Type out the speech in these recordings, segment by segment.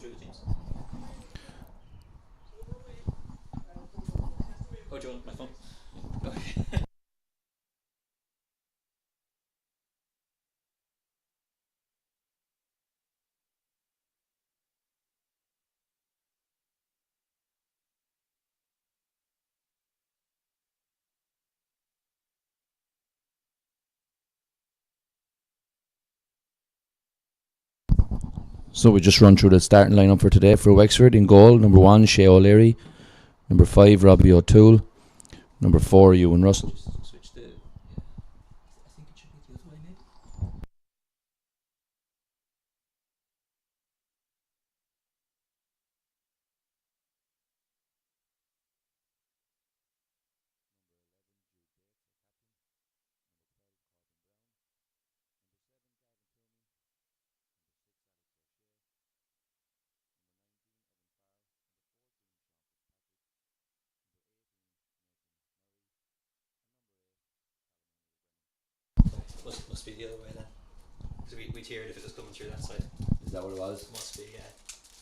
through the teams. Oh, do you want my phone? Okay. So we just run through the starting lineup for today for Wexford. In goal, number 1, Shea O'Leary. Number 5, Robbie O'Toole. Number 4, Ewan Russell. Switch the. Yeah. I think it should be the other way, maybe. Must be the other way then. Because we tiered if it was coming through that side. Is that what it was? Must be, yeah.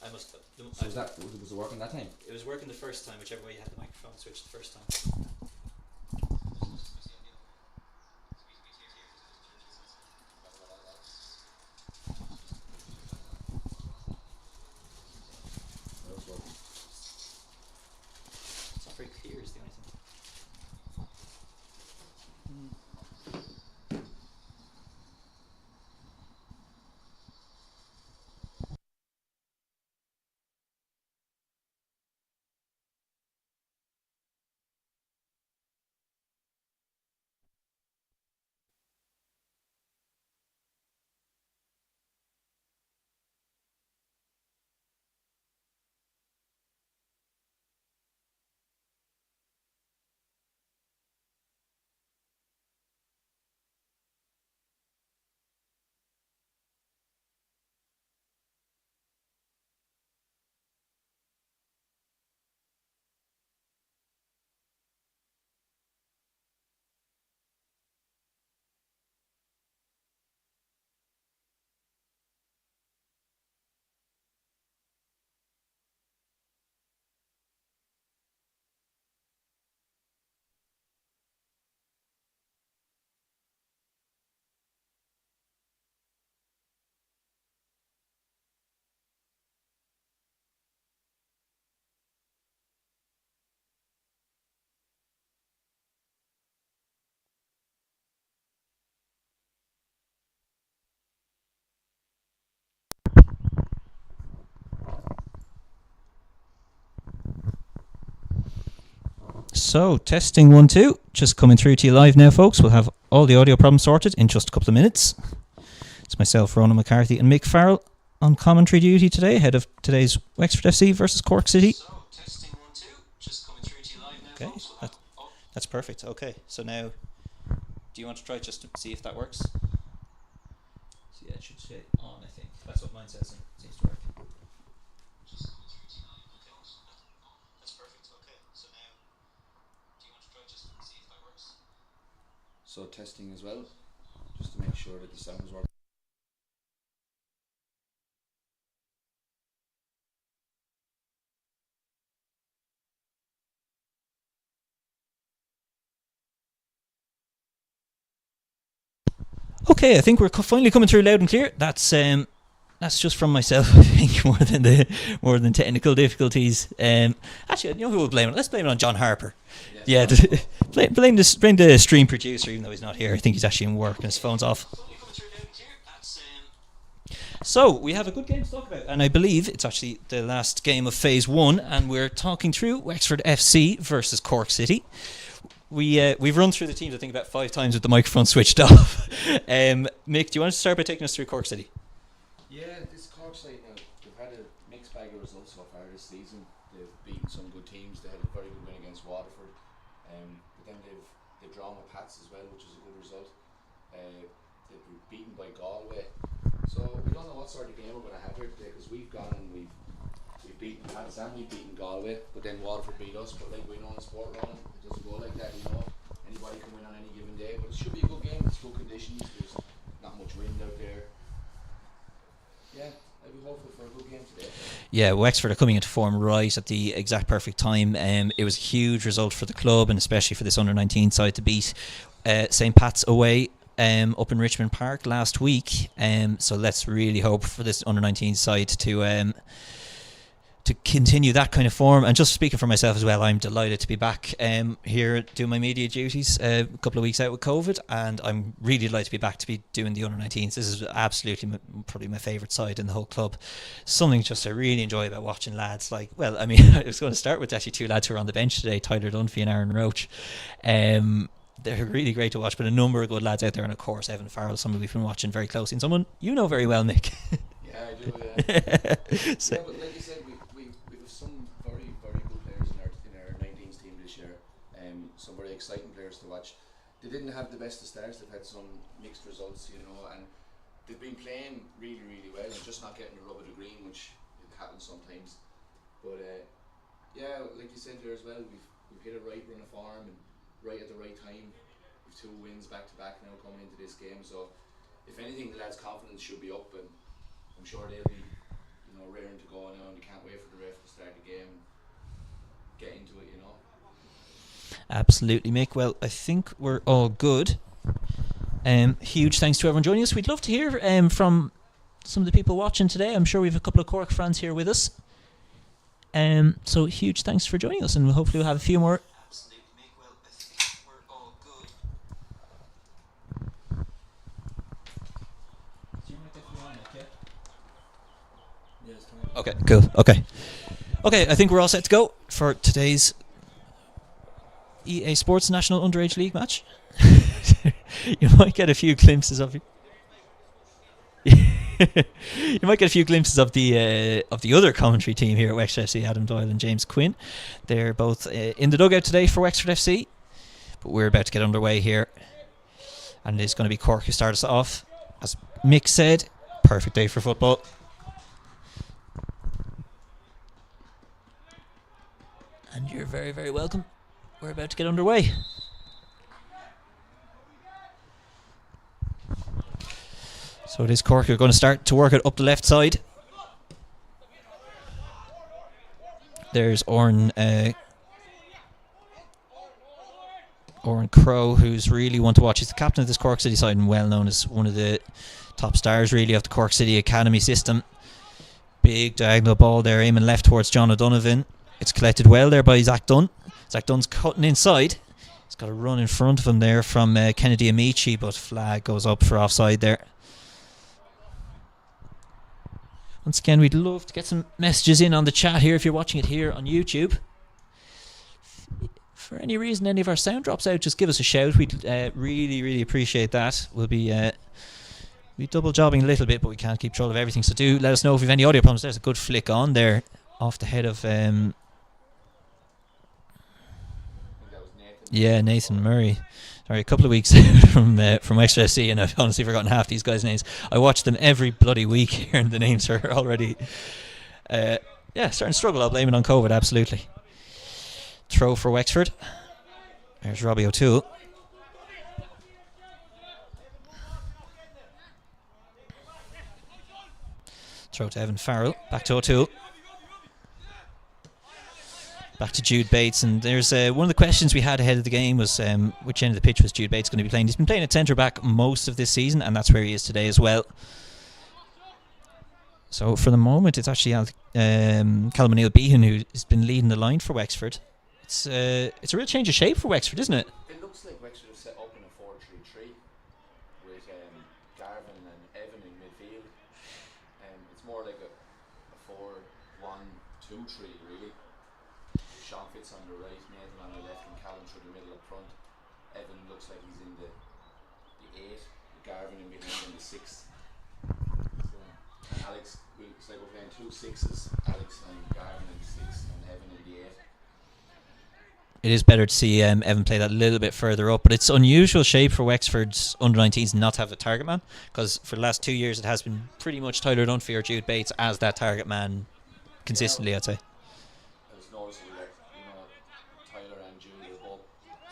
I must. So was it working that time? It was working the first time, whichever way you had the microphone switched the first time. It's not very clear, is the only thing. So, testing 1, 2. Just coming through to you live now, folks. We'll have all the audio problems sorted in just a couple of minutes. It's myself, Ronan McCarthy, and Mick Farrell on commentary duty today, ahead of today's Wexford FC versus Cork City. So, testing 1, 2. Just coming through to you live now, folks. We'll that's perfect. Okay, so now, do you want to try just to see if that works? So, yeah, it should stay on, I think. That's what mine says. It seems to work. So testing as well, just to make sure that the sound is working. Okay, I think we're finally coming through loud and clear. That's just from myself, I think, more than technical difficulties. Actually, you know who we'll blame it? Let's blame it on John Harper. Yes, blame the stream producer, even though he's not here. I think he's actually in work and his phone's off. So we have a good game to talk about, and I believe it's actually the last game of Phase 1, and we're talking through Wexford FC versus Cork City. We've run through the teams, I think, about 5 times with the microphone switched off. Mick, do you want to start by taking us through Cork City? Yeah, this Cork side now, they've had a mixed bag of results so far this season. They've beaten some good teams. They had a very good win against Waterford, but then they've drawn with Pats as well, which is a good result. They've been beaten by Galway, so we don't know what sort of game we're going to have here today, because we've gone and we've beaten Pats and we've beaten Galway, but then Waterford beat us. But like we know in sport, Ron, it doesn't go like that. Anybody can win on any given day, but it should be a good game. It's good conditions. There's not much wind out there. Yeah, I'd be hopeful for a good game today. Yeah, Wexford are coming into form right at the exact perfect time. It was a huge result for the club and especially for this under-19 side to beat St. Pat's away up in Richmond Park last week. So let's really hope for this under-19 side to continue that kind of form. And just speaking for myself as well, I'm delighted to be back here doing my media duties a couple of weeks out with COVID, and I'm really delighted to be back to be doing the under-19s. This is absolutely probably my favourite side in the whole club. Something just I really enjoy about watching lads like, well, I mean, I was going to start with actually two lads who are on the bench today, Tyler Dunphy and Aaron Roach. They're really great to watch, but a number of good lads out there, and of course Evan Farrell, someone we've been watching very closely, and someone you know very well, Mick. Yeah, I do. Yeah. So, yeah, but like you said, we have some very good players in our 19s team this year. Some very exciting players to watch. They didn't have the best of starts. They've had some mixed results, and they've been playing really well and just not getting the rub of the green, which it happens sometimes. But yeah, like you said there as well, we've hit a right run of form and right at the right time. We've 2 wins back to back now coming into this game. So if anything, the lads' confidence should be up, and I'm sure they'll be, raring to go now, and they can't wait for the ref to start the game and get into it, Absolutely, Mick. Well, I think we're all good. Huge thanks to everyone joining us. We'd love to hear from some of the people watching today. I'm sure we have a couple of Cork fans here with us. So huge thanks for joining us, and hopefully we'll have a few more. Absolutely, Mick. Well, I think we're all good. Okay, cool. Okay, I think we're all set to go for today's EA Sports National Underage League match. You might get a few glimpses of you might get a few glimpses of the other commentary team here at Wexford FC, Adam Doyle and James Quinn. They're both in the dugout today for Wexford FC, but we're about to get underway here, and it's going to be Cork who start us off. As Mick said, perfect day for football. And you're very, very welcome. We're about to get underway. So it is Cork who are going to start to work it up the left side. There's Oran Crowe, who's really one to watch. He's the captain of this Cork City side and well known as one of the top stars really of the Cork City Academy system. Big diagonal ball there, aiming left towards John O'Donovan. It's collected well there by Zach Dunn. Zach Dunn's cutting inside. He's got a run in front of him there from Kennedy Amici, but flag goes up for offside there. Once again, we'd love to get some messages in on the chat here if you're watching it here on YouTube. For any reason any of our sound drops out, just give us a shout. We'd really appreciate that. We'll be double jobbing a little bit, but we can't keep control of everything. So do let us know if you have any audio problems. There's a good flick on there off the head of Nathan Murray. Sorry, a couple of weeks out from Wexford FC, and I've honestly forgotten half these guys' names. I watch them every bloody week here, and the names are already starting to struggle. I'll blame it on COVID, absolutely. Throw for Wexford. There's Robbie O'Toole. Throw to Evan Farrell. Back to O'Toole. Back to Jude Bates, and there's one of the questions we had ahead of the game was which end of the pitch was Jude Bates going to be playing. He's been playing at centre back most of this season, and that's where he is today as well. So for the moment, it's actually Callum O'Neill Behan who has been leading the line for Wexford. It's a real change of shape for Wexford, isn't it? It looks like Wexford have set up in a 4-3-3 with Garvin and Evan in midfield. It's more like a 4-1-2-3 really. Sean Fitz on the right, Nathan on the left, and Callum through the middle up front. Evan looks like he's in the 8, Garvin in midfield in the 6. So, Alex, it's like we're playing 2 6s, Alex and Garvin in the 6 and Evan in the 8. It is better to see Evan play that a little bit further up, but it's unusual shape for Wexford's under-19s not to have a target man, because for the last 2 years it has been pretty much Tyler Dunphy or Jude Bates as that target man consistently, I'd say. I was noticing that, Tyler and Jude are both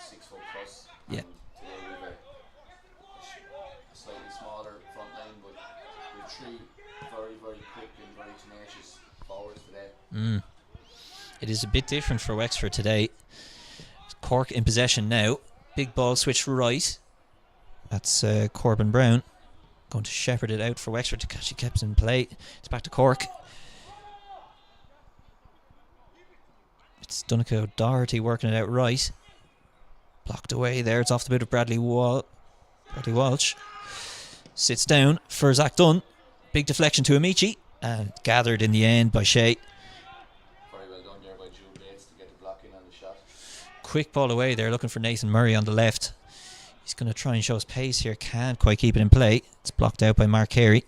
6 foot plus. Yeah. Today we have a slightly smaller front line, but we have 3 very quick and very tenacious forwards today. It is a bit different for Wexford today. Cork in possession now. Big ball switch right. That's Corbin Brown. Going to shepherd it out for Wexford to catch it, kept in play. It's back to Cork. It's Donncha O'Doherty working it out right. Blocked away there. It's off the boot of Bradley Walsh. Sits down for Zach Dunn. Big deflection to Amici. And gathered in the end by Shea. Very well done there by Jude Bates to get the block in on the shot. Quick ball away there, looking for Nathan Murray on the left. He's going to try and show his pace here. Can't quite keep it in play. It's blocked out by Mark Carey.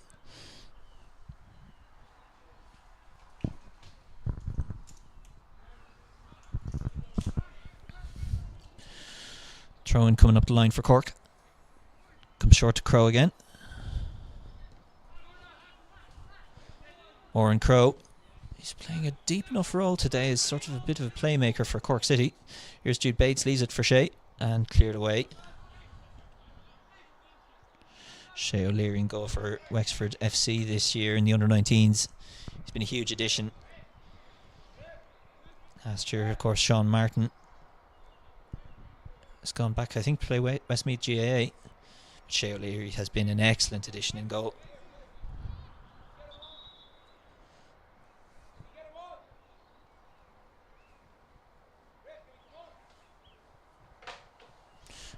Throw in coming up the line for Cork. Comes short to Crow again. Oren Crow. He's playing a deep enough role today as sort of a bit of a playmaker for Cork City. Here's Jude Bates, leaves it for Shea and cleared away. Shea O'Leary in goal for Wexford FC this year in the under-19s. He's been a huge addition. Last year, of course, Sean Martin has gone back, I think, to play Westmeath GAA. But Shea O'Leary has been an excellent addition in goal.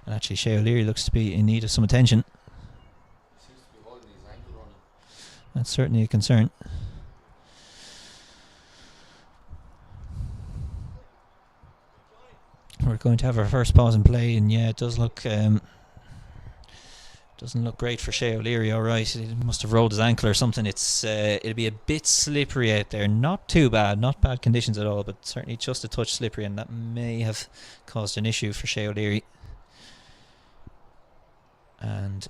And actually, Shea O'Leary looks to be in need of some attention. He seems to be holding his ankle running. That's certainly a concern. We're going to have our first pause in play, and yeah, it does look doesn't look great for Shea O'Leary. All right, he must have rolled his ankle or something. It'll be a bit slippery out there. Not too bad, not bad conditions at all, but certainly just a touch slippery, and that may have caused an issue for Shea O'Leary. And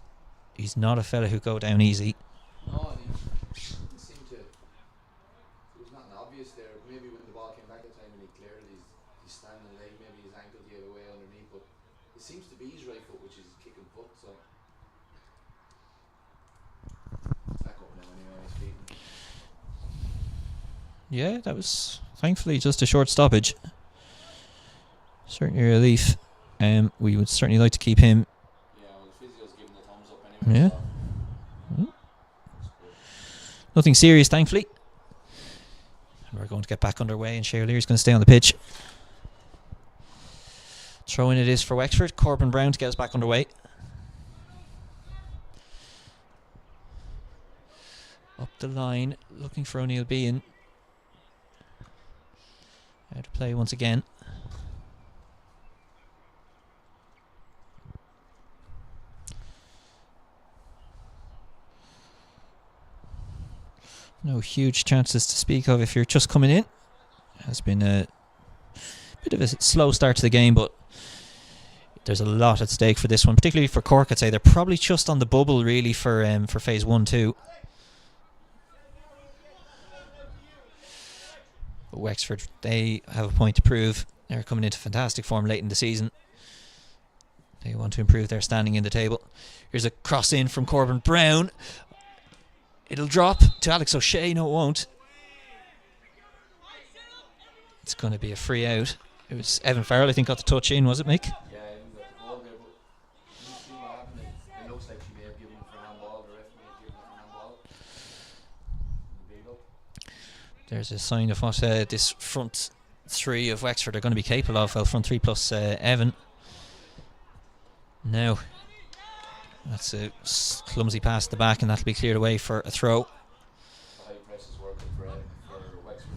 he's not a fella who go down easy. No, and he didn't seem to. There was nothing obvious there. Maybe when the ball came back at the time when he cleared it, he's standing late. Maybe his ankle gave away underneath, but it seems to be his right foot, which is his kicking foot. So it's back up now anyway. He's feeding. Yeah, that was thankfully just a short stoppage. Certainly a relief. We would certainly like to keep him. Yeah. Nothing serious, thankfully. We're going to get back underway, and Shea O'Leary's going to stay on the pitch. Throw in it is for Wexford. Corbin Brown to get us back underway. Up the line, looking for O'Neill Bean. Out to play once again. No huge chances to speak of if you're just coming in. It has been a bit of a slow start to the game, but there's a lot at stake for this one, particularly for Cork. I'd say they're probably just on the bubble really for phase 1-2. But Wexford, they have a point to prove. They're coming into fantastic form late in the season. They want to improve their standing in the table. Here's a cross in from Corbin Brown. It'll drop to Alex O'Shea. No, it won't. It's going to be a free out. It was Evan Farrell, I think, got the touch in, was it, Mick? Yeah, Evan got the ball there, but you see what happened. It looks like she may have given him for handball. The ref may have given him for handball. There's a sign of what this front three of Wexford are going to be capable of. Well, front three plus Evan. Now, that's a clumsy pass at the back, and that'll be cleared away for a throw. High press is working for Wexford.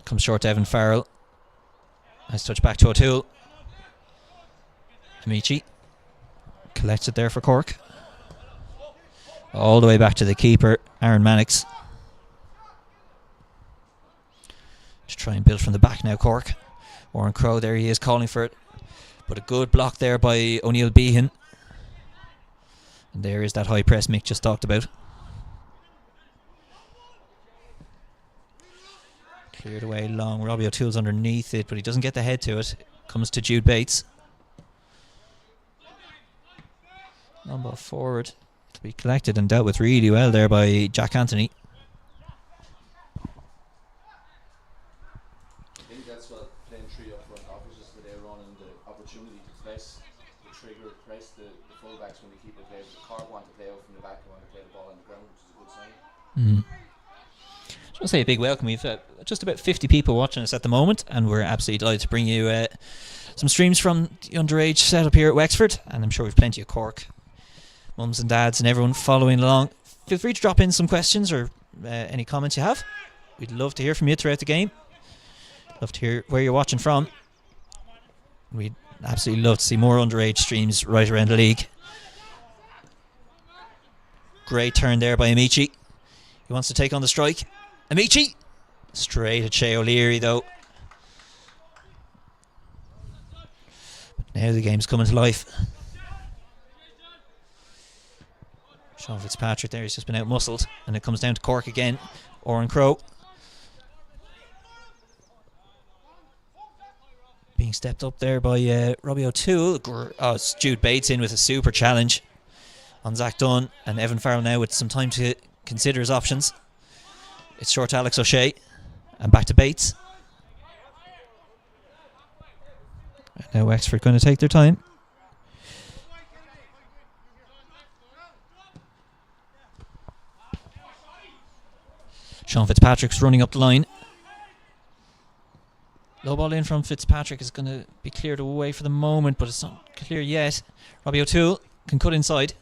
Comes short to Evan Farrell. Nice touch back to O'Toole. Amici collects it there for Cork. All the way back to the keeper, Aaron Mannix. To try and build from the back now, Cork. Oren Crow, there he is calling for it. But a good block there by O'Neill Behan. And there is that high press Mick just talked about. Cleared away long. Robbie O'Toole's underneath it, but he doesn't get the head to it. Comes to Jude Bates. Long ball forward. It'll be collected and dealt with really well there by Jack Anthony. I think that's what playing three up front offers us today, running the opportunity to press, the trigger, press the fullbacks when they keep the players. The Cork want to play out from the back, want to play the ball on the ground, which is a good sign. Just want to say a big welcome. We've just about 50 people watching us at the moment, and we're absolutely delighted to bring you some streams from the Underage setup here at Wexford, and I'm sure we've plenty of Cork mums and dads and everyone following along. Feel free to drop in some questions or any comments you have. We'd love to hear from you throughout the game. Love to hear where you're watching from. We'd absolutely love to see more Underage streams right around the league. Great turn there by Amici. He wants to take on the strike. Amici! Straight at Shea O'Leary though. But now the game's coming to life. Sean Fitzpatrick there, he's just been out-muscled. And it comes down to Cork again. Oren Crowe. Being stepped up there by Robbie O'Toole. It's Jude Bates in with a super challenge on Zach Dunn. And Evan Farrell now with some time to consider his options. It's short to Alex O'Shea. And back to Bates. And now Wexford going to take their time. Sean Fitzpatrick's running up the line. Low ball in from Fitzpatrick is going to be cleared away for the moment, but it's not clear yet. Robbie O'Toole can cut inside.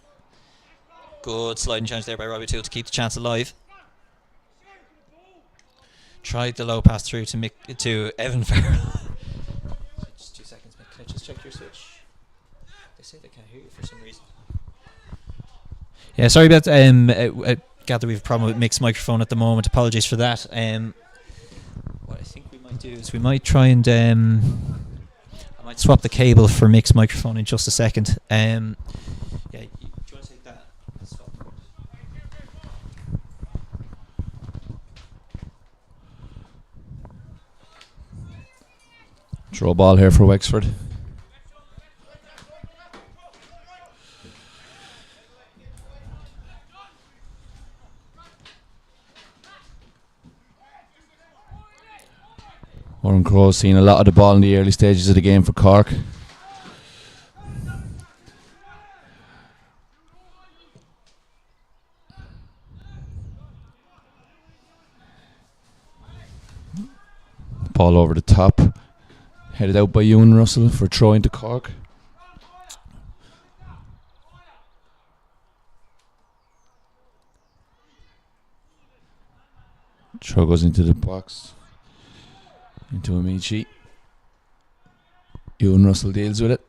Good sliding challenge there by Robbie O'Toole to keep the chance alive. Tried the low pass through to Evan Farrell. Just 2 seconds, mate. Can I just check your switch? They say they can't hear you for some reason. Yeah, sorry about I gather we have a problem with Mick's microphone at the moment. Apologies for that. What I think we might do is we might try and I might swap the cable for Mick's microphone in just a second. Yeah, do you want to take that? Throw ball here for Wexford. Oren Crowe seeing a lot of the ball in the early stages of the game for Cork. Ball over the top. Headed out by Ewan Russell for throw into Cork. Throw goes into the box. Into Amici. Ewan Russell deals with it.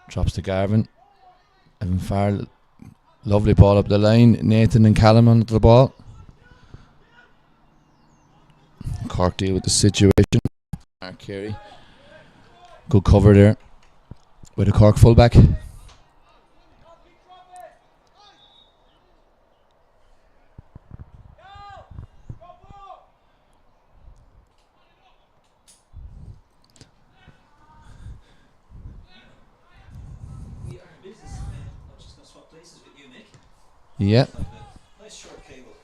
Drops to Garvin. Evan Farrell. Lovely ball up the line. Nathan and Callum onto the ball. Cork deal with the situation. Mark Carey. Good cover there with a Cork fullback. Yeah. Nice short cable.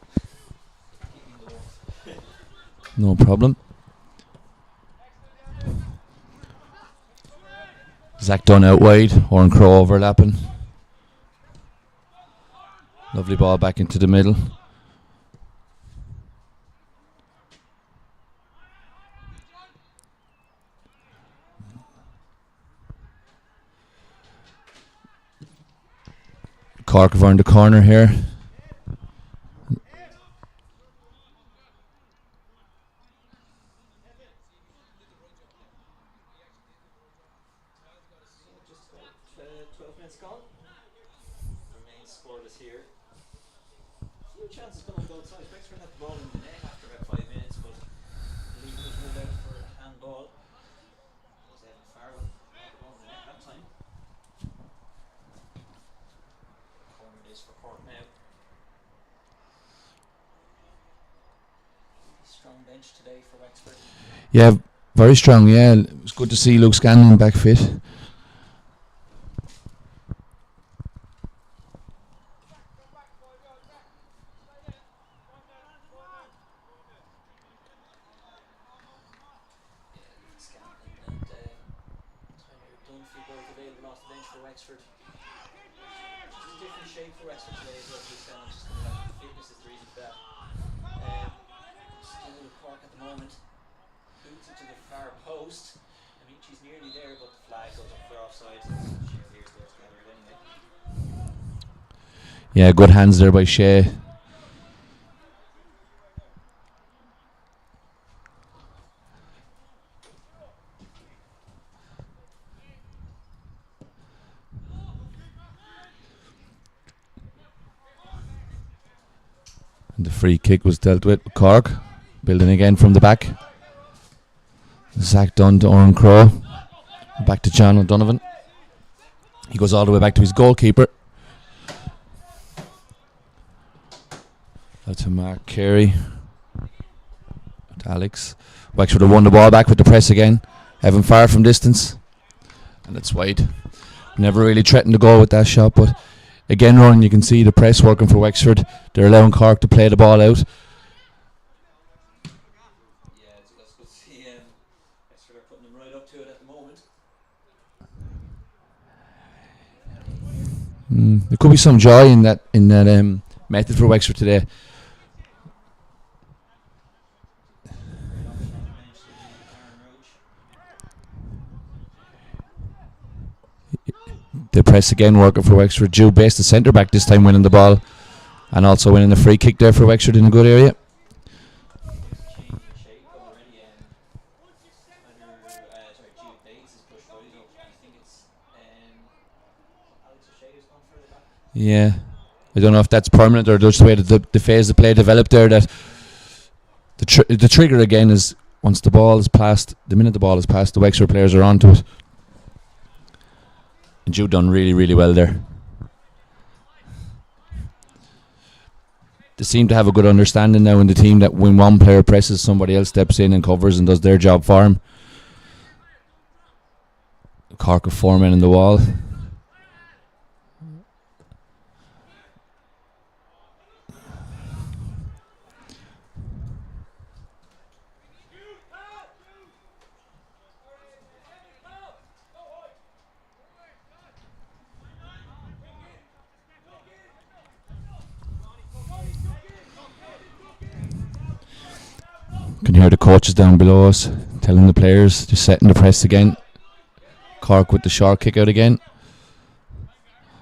No problem. Zach Dunn out wide. Oren Crowe overlapping. Lovely ball back into the middle. Cork have earned the corner here. Yeah, very strong. Yeah, it was good to see Luke Scanlon back fit. across the bench for Wexford. Just a different shape for Wexford today as well. Just coming back. Fitness is the reason for that. Still with Cork at the moment. Boots it to the far post. Amici's nearly there, but the flag goes up for offside. Shea Lear's there to gather it anyway. Yeah, good hands there by Shea. And the free kick was dealt with Cork. Building again from the back. Zach Dunn to Oran Crow. Back to John O'Donovan. He goes all the way back to his goalkeeper. Out to Mark Carey. To Alex. Wexford have won the ball back with the press again. Evan far from distance. And it's wide. Never really threatened to go with that shot, but again, Ron, you can see the press working for Wexford. They're allowing Cork to play the ball out. Yeah, it's good to see Wexford are putting them right up to it at the moment. There could be some joy in that method for Wexford today. The press again working for Wexford. Jude Bass, the centre back, this time winning the ball and also winning the free kick there for Wexford in a good area. Yeah, I don't know if that's permanent or just the way that the phase of play developed there. That the trigger again is once the ball is passed. The minute the ball is passed, the Wexford players are onto it. And Jude done really, really well there. They seem to have a good understanding now in the team that when one player presses, somebody else steps in and covers and does their job for him. Cork of 4 men in the wall. Can hear the coaches down below us telling the players to set in the press again. Cork with the short kick out again.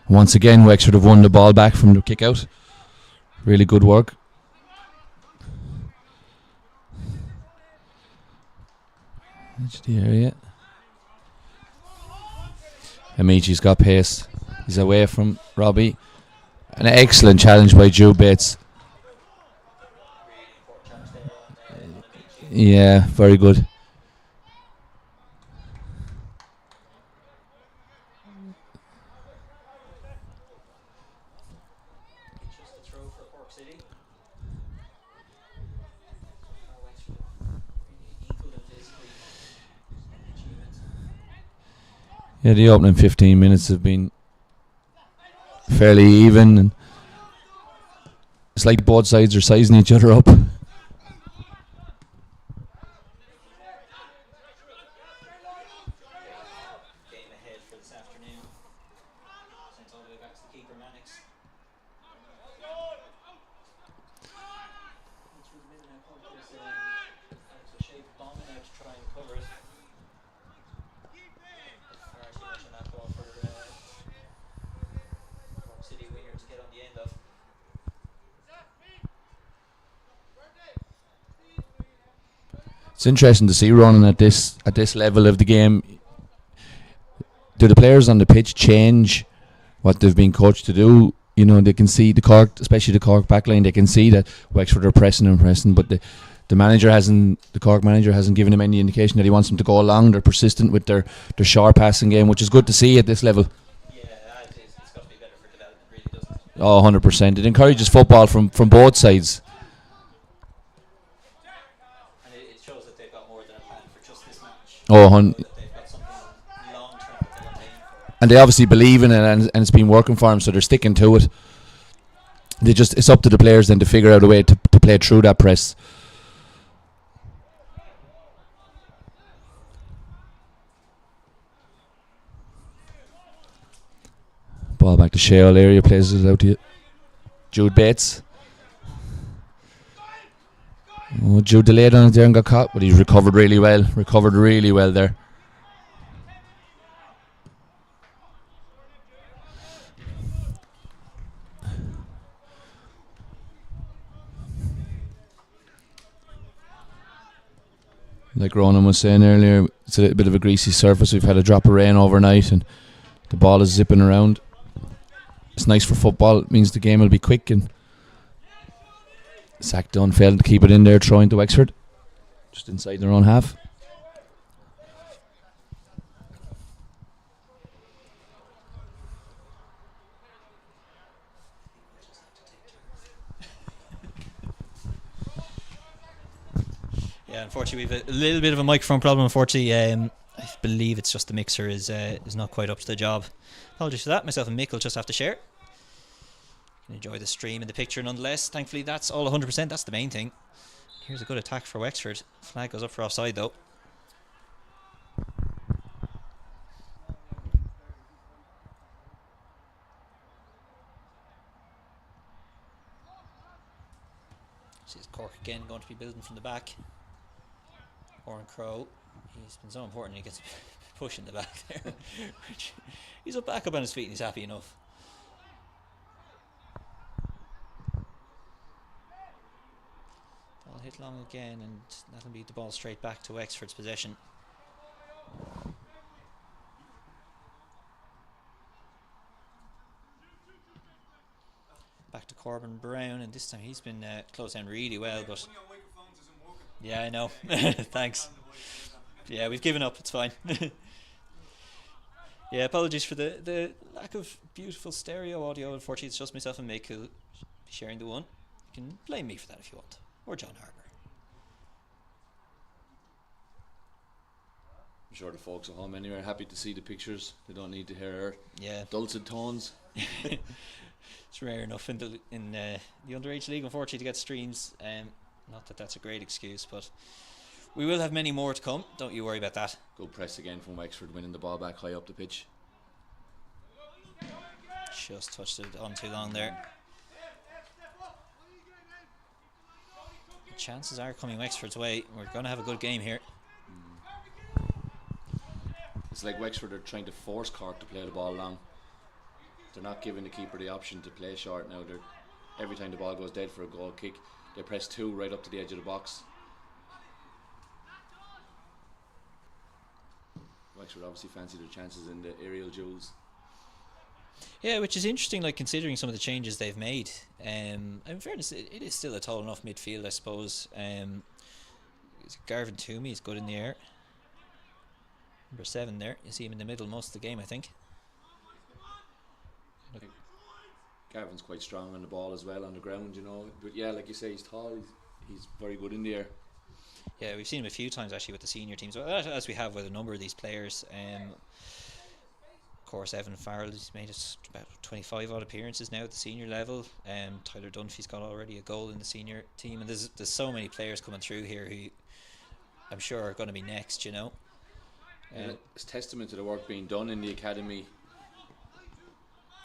Once again, Wexford have won the ball back from the kick out. Really good work. Edge the area. Amici's got pace. He's away from Robbie. An excellent challenge by Jude Bates. Yeah, very good. Just a throw for Cork City. Yeah, the opening 15 minutes have been fairly even, and it's like both sides are sizing each other up. It's interesting to see running at this level of the game. Do the players on the pitch change what they've been coached to do? You know, they can see the Cork, especially the Cork backline. They can see that Wexford are pressing and pressing, but the Cork manager hasn't given them any indication that he wants them to go along. They're persistent with their short passing game, which is good to see at this level. Yeah, it's got to be better for development, really, doesn't it? Oh, 100%. It encourages football from both sides. And they obviously believe in it, and it's been working for them, so they're sticking to it. It's up to the players then to figure out a way to play through that press. Ball back to Shea O'Leary, plays it out to you. Jude Bates. Oh, Jude delayed on it there and got caught, but he's recovered really well. Recovered really well there. Like Ronan was saying earlier, it's a little bit of a greasy surface. We've had a drop of rain overnight and the ball is zipping around. It's nice for football. It means the game will be quick. And Sack done, failing to keep it in there, throwing to Wexford. Just inside their own half. Yeah, unfortunately we've a little bit of a microphone problem. Unfortunately, I believe it's just the mixer is not quite up to the job. Apologies for that. Myself and Mick will just have to share. Enjoy the stream and the picture nonetheless. Thankfully that's all 100%. That's the main thing. Here's a good attack for Wexford. Flag goes up for offside though. This is Cork again going to be building from the back. Oran Crow, he's been so important. He gets a push in the back there. He's back up on his feet and he's happy enough. Ball hit long again and that'll be the ball straight back to Wexford's possession. Back to Corbin Brown, and this time he's been close down really well, but yeah, I know. Thanks. Yeah, we've given up. It's fine. Yeah, apologies for the lack of beautiful stereo audio. Unfortunately, it's just myself and Mick who'll be sharing the one. You can blame me for that if you want, or John Harbour. I'm sure the folks at home anyway are happy to see the pictures. They don't need to hear our dulcet tones. It's rare enough in the Underage League, unfortunately, to get streams. Not that that's a great excuse, but we will have many more to come. Don't you worry about that. Good press again from Wexford, winning the ball back high up the pitch. Just touched it on too long there. The chances are coming Wexford's way. We're going to have a good game here. It's like Wexford are trying to force Cork to play the ball long. They're not giving the keeper the option to play short now. Every time the ball goes dead for a goal kick, they press two right up to the edge of the box. Wexford obviously fancy their chances in the aerial duels. Yeah, which is interesting, like considering some of the changes they've made. In fairness, it is still a tall enough midfield, I suppose. Garvin Toomey is good in the air. Number 7 there. You see him in the middle most of the game, I think. Garvin's quite strong on the ball as well on the ground, you know. But yeah, like you say, he's tall. He's very good in the air. Yeah, we've seen him a few times actually with the senior teams, as we have with a number of these players. Of course, Evan Farrell has made about 25 odd appearances now at the senior level. Tyler Dunphy's got already a goal in the senior team, and there's so many players coming through here who I'm sure are going to be next, you know. It's testament to the work being done in the academy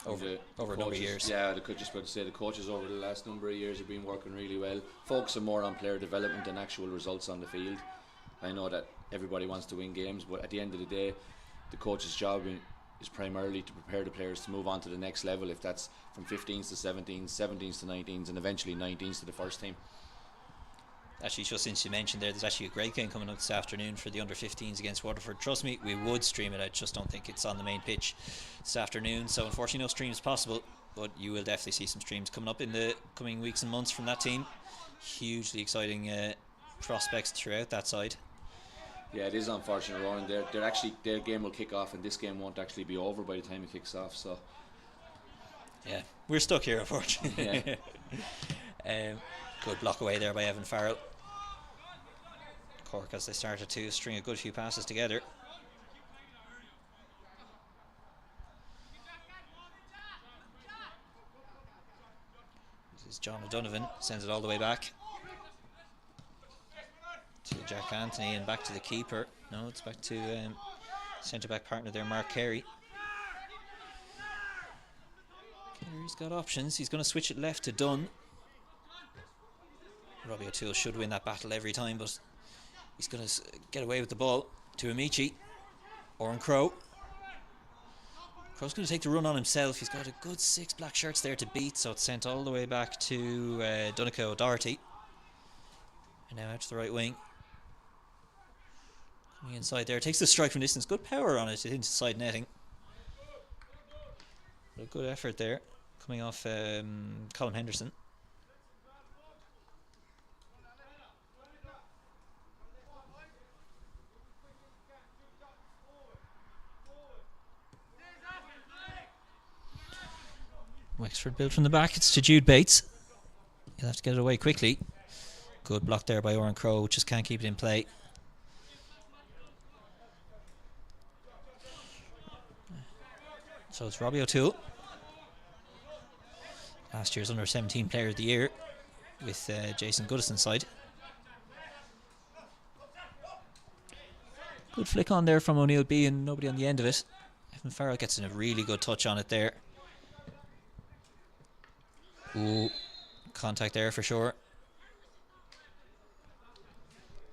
over a number of years. Yeah, I could just about to say the coaches over the last number of years have been working really well, focusing more on player development than actual results on the field. I know that everybody wants to win games, but at the end of the day, the coach's job is primarily to prepare the players to move on to the next level, if that's from 15s to 17s, 17s to 19s, and eventually 19s to the first team. Actually, just since you mentioned there's actually a great game coming up this afternoon for the under-15s against Waterford. Trust me, we would stream it. I just don't think it's on the main pitch this afternoon, so unfortunately no streams possible, but you will definitely see some streams coming up in the coming weeks and months from that team. Hugely exciting prospects throughout that side. Yeah, it is unfortunate, Ronan. Their game will kick off and this game won't actually be over by the time it kicks off, so yeah, we're stuck here unfortunately. Yeah. Good block away there by Evan Farrell. Cork, as they started to string a good few passes together. This is John O'Donovan, sends it all the way back to Jack Anthony and back to the keeper. No, it's back to centre back partner there, Mark Carey. He's got options. He's going to switch it left to Dunn. Robbie O'Toole should win that battle every time, but he's going to get away with the ball to Amici. Oren Crowe. Crowe's going to take the run on himself. He's got a good 6 black shirts there to beat, so it's sent all the way back to Donncha O'Doherty. And now out to the right wing. Coming inside there. Takes the strike from distance. Good power on it into side netting. But a good effort there. Coming off Colin Henderson. Wexford built from the back. It's to Jude Bates. He'll have to get it away quickly. Good block there by Oren Crowe. Just can't keep it in play. So it's Robbie O'Toole. Last year's under-17 player of the year with Jason Goodison's side. Good flick on there from O'Neill B and nobody on the end of it. Evan Farrell gets in a really good touch on it there. Ooh, contact there for sure.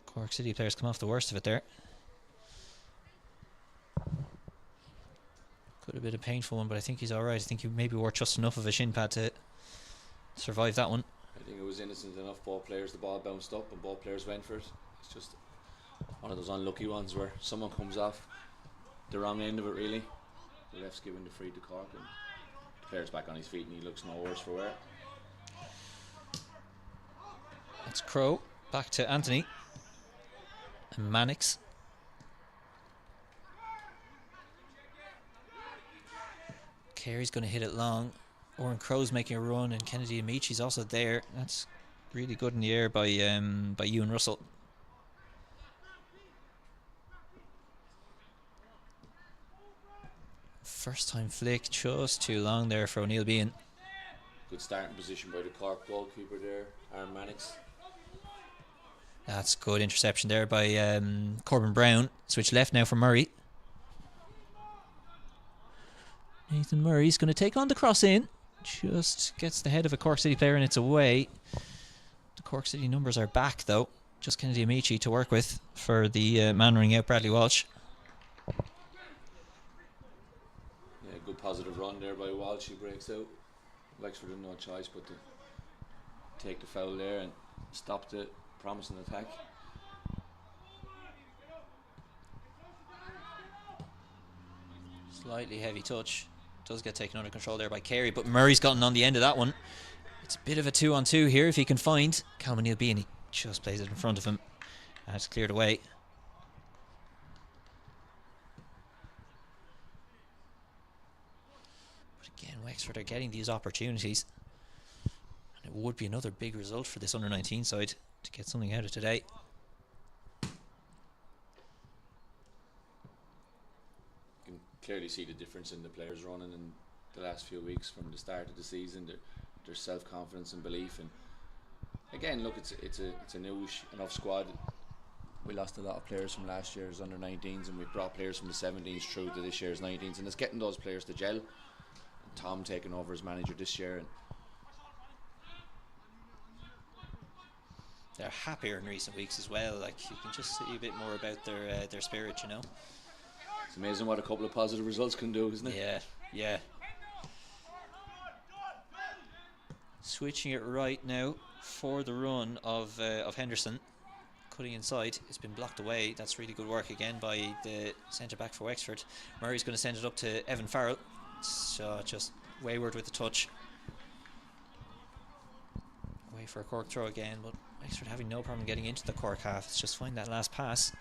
Cork City players come off the worst of it there. Could have been a painful one, but I think he's alright. I think he maybe wore just enough of a shin pad to survive that one. I think it was innocent enough. Ball players, the ball bounced up and ball players went for it. It's just one of those unlucky ones where someone comes off the wrong end of it really. The ref's giving the free to Cork and the player's back on his feet and he looks no worse for wear. That's Crowe. Back to Anthony. And Mannix. Carey's going to hit it long. Oren Crowe's making a run and Kennedy Amici's also there. That's really good in the air by Ewan Russell. First time flick, just too long there for O'Neill Bean. Good starting position by the Cork goalkeeper there, Aaron Mannix. That's good interception there by Corbin Brown. Switch left now for Murray. Nathan Murray's going to take on the cross in. Just gets the head of a Cork City player and it's away. The Cork City numbers are back though. Just Kennedy Amici to work with for the man running out, Bradley Walsh. Yeah, good positive run there by Walsh. He breaks out. Wexford had no choice but to take the foul there and stop the promising attack. Slightly heavy touch. Does get taken under control there by Carey, but Murray's gotten on the end of that one. It's a bit of a 2-on-2 here if he can find Calvin Neal B, and he just plays it in front of him. And it's cleared away. But again, Wexford are getting these opportunities. And it would be another big result for this under-19 side to get something out of today. Clearly see the difference in the players running in the last few weeks from the start of the season. Their self-confidence and belief, and again, look, it's a newish enough squad. We lost a lot of players from last year's under-19s, and we brought players from the 17s through to this year's 19s, and it's getting those players to gel. And Tom taking over as manager this year, and they're happier in recent weeks as well. Like, you can just see a bit more about their spirit, you know. it's amazing what a couple of positive results can do, isn't it? Yeah, yeah. Switching it right now for the run of Henderson. Cutting inside. It's been blocked away. That's really good work again by the centre back for Wexford. Murray's going to send it up to Evan Farrell. So just wayward with the touch. Away for a Cork throw again, but Wexford having no problem getting into the Cork half. It's just find that last pass.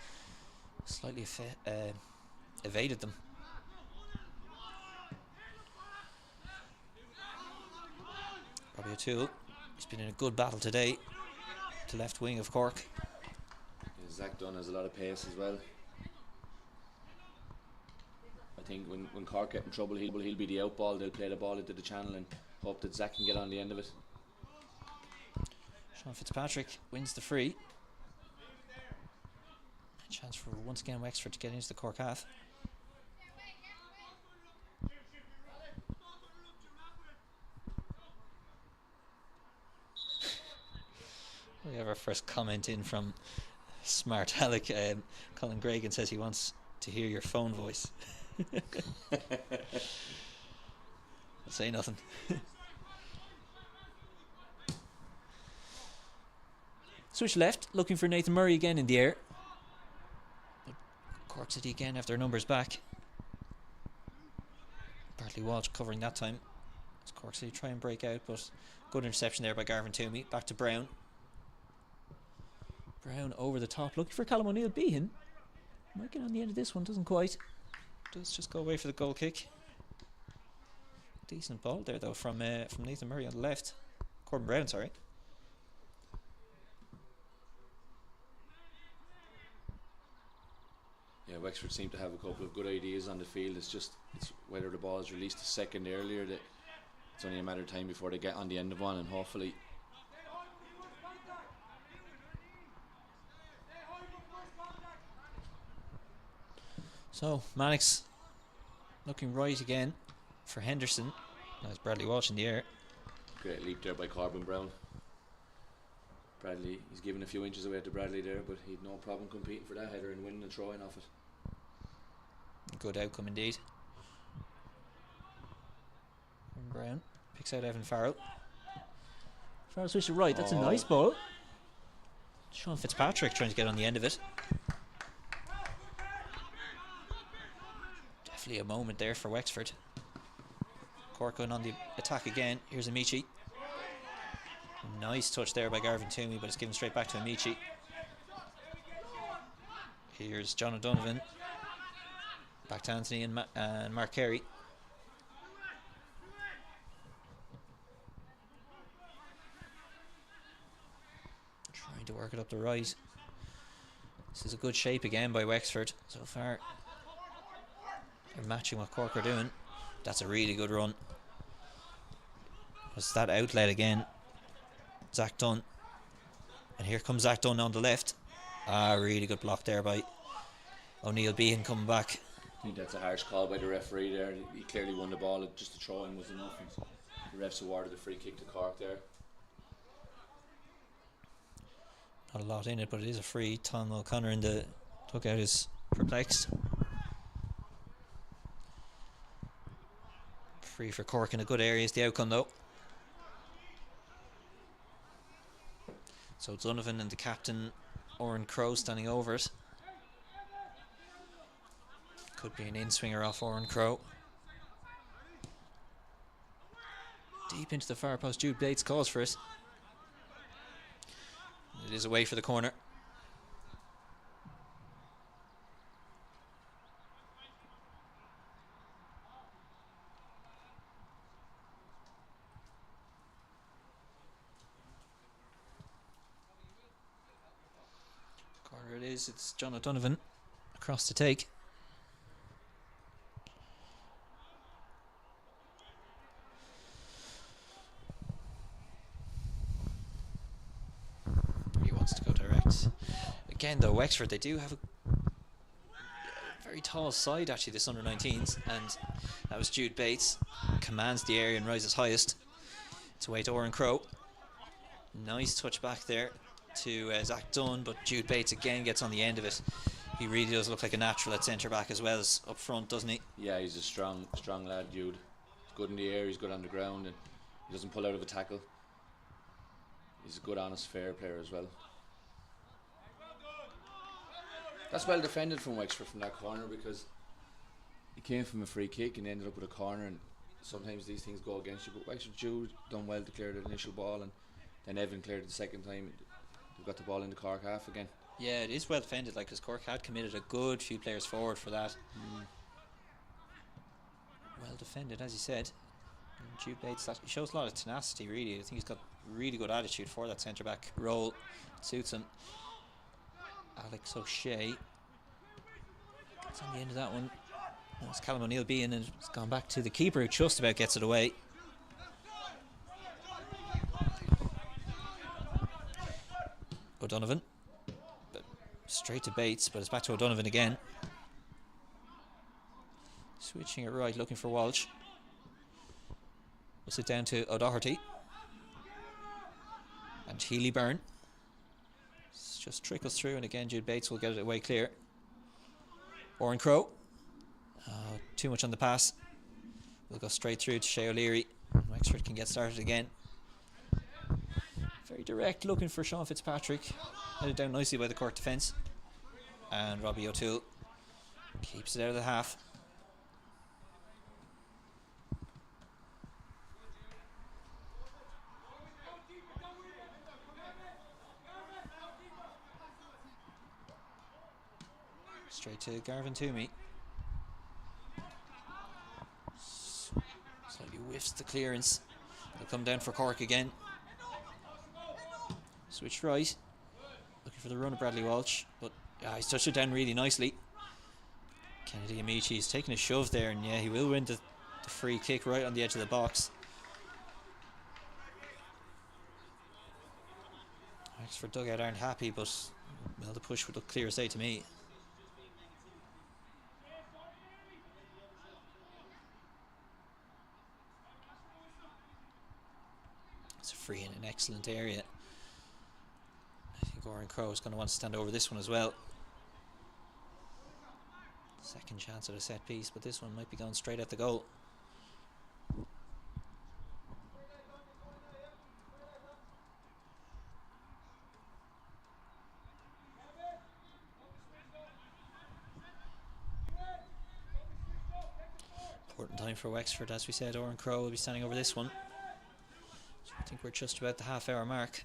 Slightly evaded them. Robbie O'Toole, he's been in a good battle today. To left wing of Cork. Yeah, Zach Dunn has a lot of pace as well. I think when Cork get in trouble, he'll be the out ball. They'll play the ball into the channel and hope that Zach can get on the end of it. Sean Fitzpatrick wins the free. A chance for once again Wexford to get into the Cork half. First comment in from Smart Alec. Colin Gregan says he wants to hear your phone voice. I'll say nothing. Switch left, looking for Nathan Murray again in the air. But Cork City again have their numbers back. Bartley Walsh covering that time. As Cork City try and break out, but good interception there by Garvin Toomey. Back to Brown. Brown over the top, looking for Callum O'Neill Behan. Might get on the end of this one, doesn't quite. Does just go away for the goal kick. Decent ball there though from Nathan Murray on the left. Corbin Brown, sorry. Yeah, Wexford seem to have a couple of good ideas on the field. It's whether the ball is released a second earlier that it's only a matter of time before they get on the end of one, and hopefully. So Mannix looking right again for Henderson. That's Bradley Walsh in the air. Great leap there by Corbin Brown. Bradley, he's given a few inches away to Bradley there, but he'd no problem competing for that header and winning the throw-in off it. Good outcome indeed. Brown picks out Evan Farrell. Farrell switches right. That's a nice ball. Sean Fitzpatrick trying to get on the end of it. Definitely a moment there for Wexford. Cork going on the attack again. Here's Amici. Nice touch there by Garvin Toomey, but it's given straight back to Amici. Here's John O'Donovan. Back to Anthony and Mark Carey. Trying to work it up the right. This is a good shape again by Wexford so far. They're matching what Cork are doing. That's a really good run. It's that outlet again. Zach Dunn. And here comes Zach Dunn on the left. Really good block there by O'Neill Behan coming back. I think that's a harsh call by the referee there. He clearly won the ball. Just the throw-in was enough. And the refs awarded the free kick to Cork there. Not a lot in it, but it is a free. Tom O'Connor in the dugout is perplexed. Free for Cork in a good area is the outcome though. So Donovan and the captain Oren Crow standing over it. Could be an in-swinger off Oren Crow. Deep into the far post, Jude Bates calls for it. It is away for the corner. Corner it is, it's John O'Donovan across to take. He wants to go direct. Again though, Wexford, they do have a very tall side actually, this under-19s, and that was Jude Bates. Commands the area and rises highest. It's away to Oren Crow. Nice touch back there to Zach Dunn, but Jude Bates again gets on the end of it. He really does look like a natural at centre back as well as up front, doesn't he? Yeah, he's a strong lad, Jude. He's good in the air, he's good on the ground, and he doesn't pull out of a tackle. He's a good, honest, fair player as well. That's well defended from Wexford from that corner, because he came from a free kick and ended up with a corner, and sometimes these things go against you, but Wexford Jude done well to clear the initial ball, and then Evan cleared it the second time. They've got the ball in the Cork half again. Yeah, it is well defended, like, because Cork had committed a good few players forward for that. Well defended, as you said. And Jude Bates, he shows a lot of tenacity, really. I think he's got really good attitude for that centre back role. It suits him. Alex O'Shea gets on the end of that one. That's Callum O'Neill being, and it's gone back to the keeper, who just about gets it away. O'Donovan, but straight to Bates, but it's back to O'Donovan again. Switching it right, looking for Walsh. We'll sit down to O'Doherty and Healy Byrne. Just trickles through, and again Jude Bates will get it away clear. Oran Crowe. Too much on the pass. We'll go straight through to Shea O'Leary. Wexford can get started again. Very direct, looking for Sean Fitzpatrick. Headed down nicely by the Cork defence. And Robbie O'Toole keeps it out of the half. Straight to Garvin Toomey. Slightly whiffs the clearance. They'll come down for Cork again. Switch right. Looking for the run of Bradley Walsh, but he's touched it down really nicely. Kennedy Amici is taking a shove there, and yeah, he will win the free kick right on the edge of the box. Wexford dugout aren't happy, but well, the push would look clear as day to me. It's a free in an excellent area. I think Oran Crowe is going to want to stand over this one as well. Second chance at a set piece, but this one might be going straight at the goal. Important time for Wexford, as we said. Oran Crowe will be standing over this one. So I think we're just about the half-hour mark.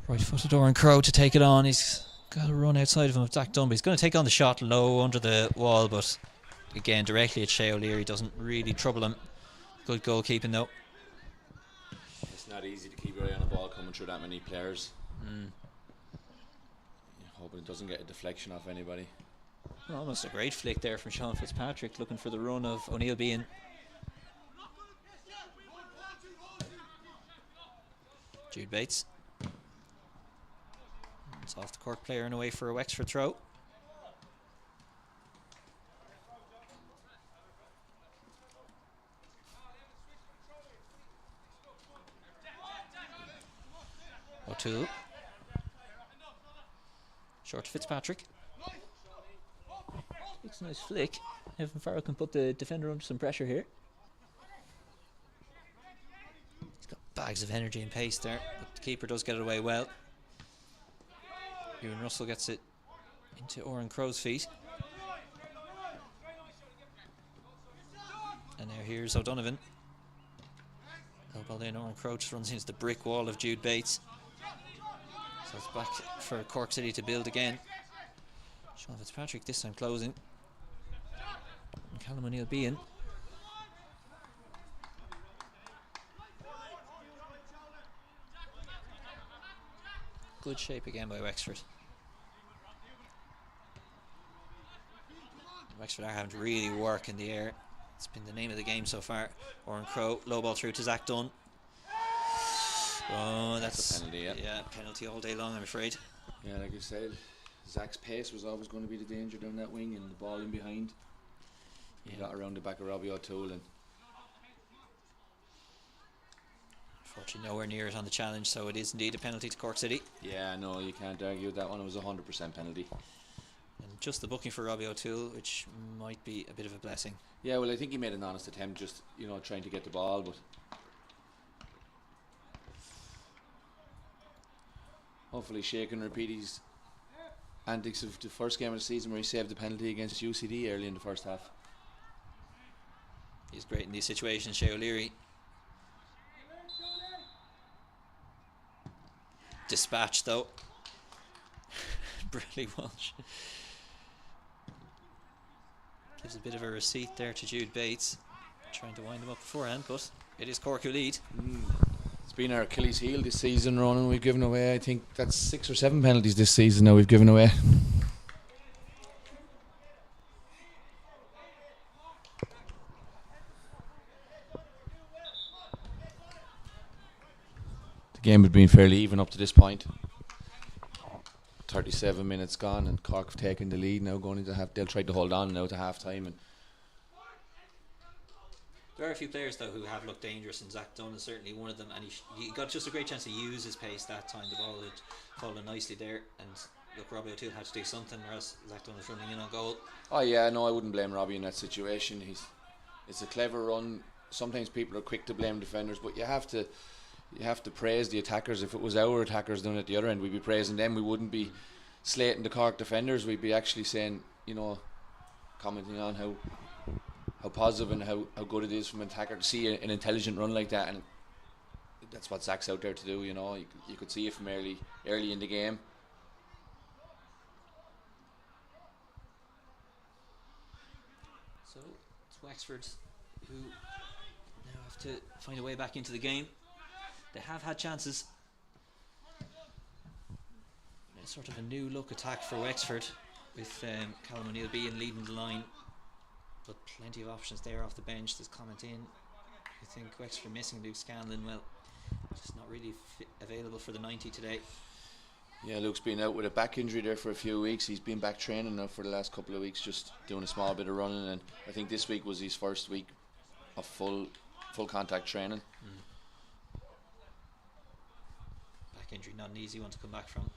Right-footed Oran Crowe to take it on. He's got a run outside of him of Zach Dunby. He's going to take on the shot low under the wall, but again directly at Shea O'Leary doesn't really trouble him. Good goalkeeping though. It's not easy to keep your eye on a ball coming through that many players. Hoping it doesn't get a deflection off anybody. Almost a great flick there from Sean Fitzpatrick, looking for the run of O'Neill Bean. Jude Bates. It's off the Cork player and away for a Wexford throw. O'Toole. Short to Fitzpatrick. It's a nice flick. Evan Farrell can put the defender under some pressure here. He's got bags of energy and pace there, but the keeper does get it away well. Ewan Russell gets it into Oran Crowe's feet. And now here's O'Donovan. Elbowed in, Oran Crowe just runs into the brick wall of Jude Bates. So it's back for Cork City to build again. Sean Fitzpatrick this time closing. And Callum O'Neill Bean. Good shape again by Wexford. Wexford are having to really work in the air. It's been the name of the game so far. Oran Crowe, low ball through to Zach Dunn. Oh, that's a penalty, yeah, penalty all day long, I'm afraid. Yeah, like you said, Zach's pace was always going to be the danger down that wing, and the ball in behind. He got around the back of Robbie O'Toole, and unfortunately nowhere near it on the challenge, so it is indeed a penalty to Cork City. yeah, no, you can't argue with that one. It was a 100% penalty. And just the booking for Robbie O'Toole, which might be a bit of a blessing. Yeah, well, I think he made an honest attempt, just trying to get the ball, but hopefully Shea can repeat his antics of the first game of the season where he saved the penalty against UCD early in the first half. He's great in these situations, Shea O'Leary. Dispatch though. Bradley Walsh gives a bit of a receipt there to Jude Bates, trying to wind him up beforehand, but it is Cork who lead. It's been our Achilles heel this season, Ronan. We've given away, I think that's 6 or 7 penalties this season now we've given away. The game had been fairly even up to this point. 37 minutes gone and Cork have taken the lead now, going into half. They'll try to hold on now to half time, and There are a few players though who have looked dangerous, and Zach Dunn is certainly one of them. And he got just a great chance to use his pace that time. The ball had fallen nicely there, and look, Robbie O'Toole had to do something, or else Zach Dunn was running in on goal. Oh yeah, no, I wouldn't blame Robbie in that situation. It's a clever run. Sometimes people are quick to blame defenders, but you have to praise the attackers. If it was our attackers doing it at the other end, we'd be praising them. We wouldn't be slating the Cork defenders. We'd be actually saying, commenting on how positive and how good it is from an attacker to see an intelligent run like that, and that's what Zach's out there to do. You could see it from early in the game. So it's Wexford who now have to find a way back into the game. They have had chances. It's sort of a new look attack for Wexford, with Callum O'Neill being leading the line, but plenty of options there off the bench. There's comment in. I think Wexford missing Luke Scanlon. Well, just not really available for the 90 today. Yeah, Luke's been out with a back injury there for a few weeks. He's been back training now for the last couple of weeks, just doing a small bit of running, and I think this week was his first week of full contact training. Back injury, not an easy one to come back from.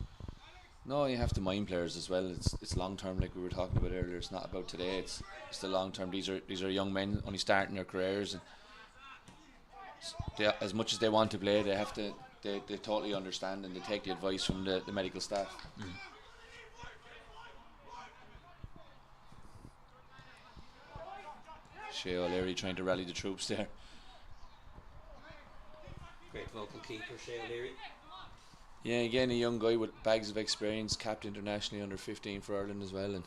No, you have to mind players as well. It's long term, like we were talking about earlier. It's not about today. It's the long term. These are young men only starting their careers, and they, as much as they want to play, they have to. They totally understand, and they take the advice from the medical staff. Shea O'Leary trying to rally the troops there. Great vocal keeper, Shea O'Leary. Yeah, again, a young guy with bags of experience, capped internationally under 15 for Ireland as well, and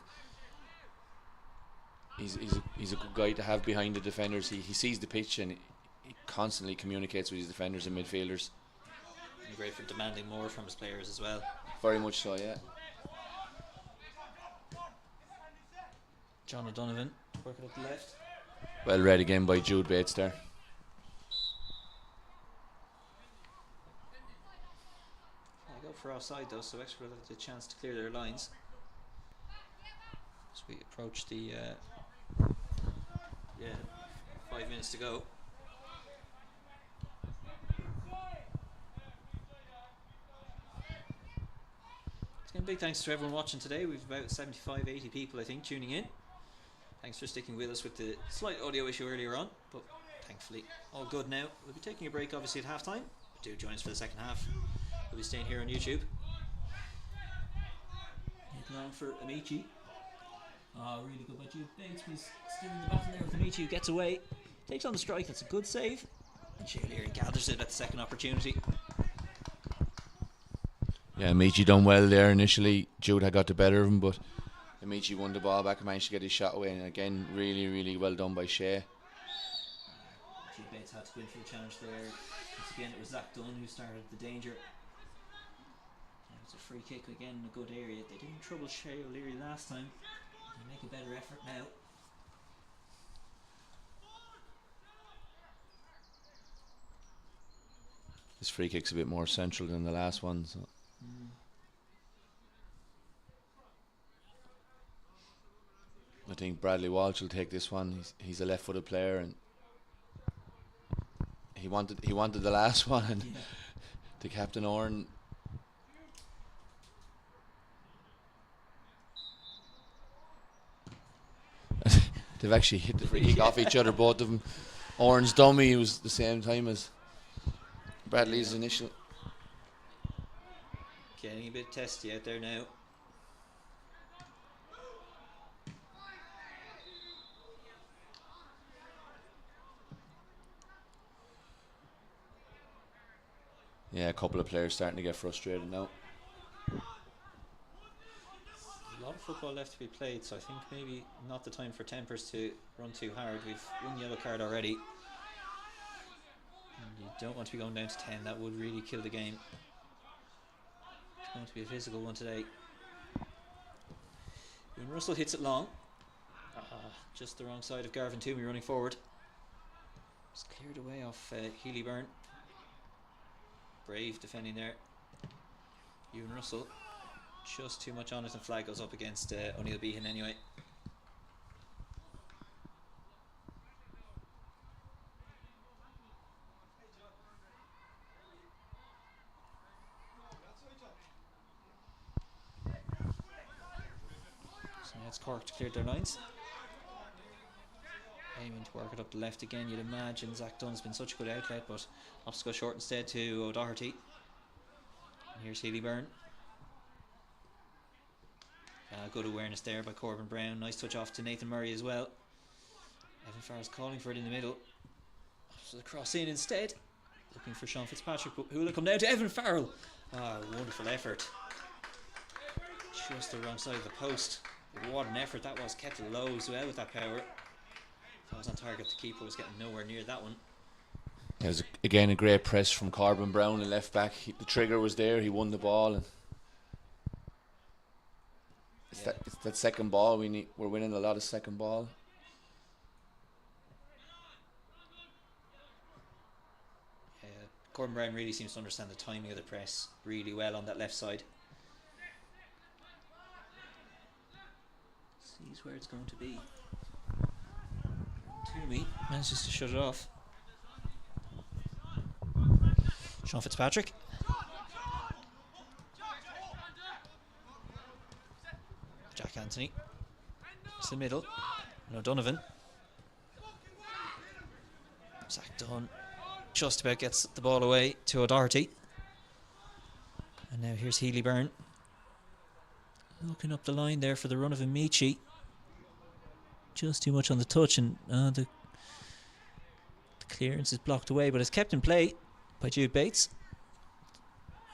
he's a good guy to have behind the defenders. He sees the pitch, and he constantly communicates with his defenders and midfielders. And great for demanding more from his players as well. Very much so, yeah. John O'Donovan working up the left. Well read again by Jude Bates there. Go for offside though, so Wexford will have the chance to clear their lines as we approach the 5 minutes to go. Again, big thanks to everyone watching today. We've about 75-80 people I think tuning in. Thanks for sticking with us with the slight audio issue earlier on, but thankfully all good now. We'll be taking a break obviously at half time. Do join us for the second half. We'll be staying here on YouTube. Looking on for Amici. Oh, really good by Jude Bates. He's still in the battle there with Amici, who gets away. Takes on the strike, that's a good save. And Shea O'Leary gathers it at the second opportunity. Yeah, Amici done well there initially. Jude had got the better of him, but Amici won the ball back and managed to get his shot away. And again, really, really well done by Shea. Jude Bates had to go in for the challenge there. Once again, it was Zach Dunn who started the danger. It's a free kick again in a good area. They didn't trouble Shea O'Leary last time. They make a better effort now. This free kick's a bit more central than the last one. So. I think Bradley Walsh will take this one. He's a left-footed player, and he wanted the last one, and the captain Oran. They've actually hit the free kick off each other, both of them. Oran's dummy was the same time as Bradley's initial. Getting a bit testy out there now. Yeah, a couple of players starting to get frustrated now. A lot of football left to be played, so I think maybe not the time for tempers to run too hard. We've one yellow card already. And you don't want to be going down to 10, that would really kill the game. It's going to be a physical one today. When Russell hits it long, just the wrong side of Garvin Toomey running forward. It's cleared away off Healy Byrne. Brave defending there. Ewan Russell just too much on it, and flag goes up against O'Neill Behan anyway. as Cork cleared their lines. Aiming to work it up the left again. You'd imagine Zach Dunn's been such a good outlet, but opts go short instead to O'Doherty. And here's Healy Byrne. Good awareness there by Corbin Brown. Nice touch off to Nathan Murray as well. Evan Farrell's calling for it in the middle. So the cross in instead. Looking for Sean Fitzpatrick, but who will it come down to? Evan Farrell. Wonderful effort. Just the wrong side of the post. But what an effort that was. Kept it low as well with that power. If I was on target, the keeper was getting nowhere near that one. It was again a great press from Corbin Brown, the left back. The trigger was there. He won the ball, and it's that second ball we need. We're winning a lot of second ball. Corbin Brown really seems to understand the timing of the press really well on that left side. Sees where it's going to be. Toomey manages to shut it off. Sean Fitzpatrick. Jack Anthony. It's the middle. And O'Donovan. Zach Dunn just about gets the ball away to O'Doherty. And now here's Healy Byrne. Looking up the line there for the run of Amici. Just too much on the touch, and the clearance is blocked away, but it's kept in play by Jude Bates.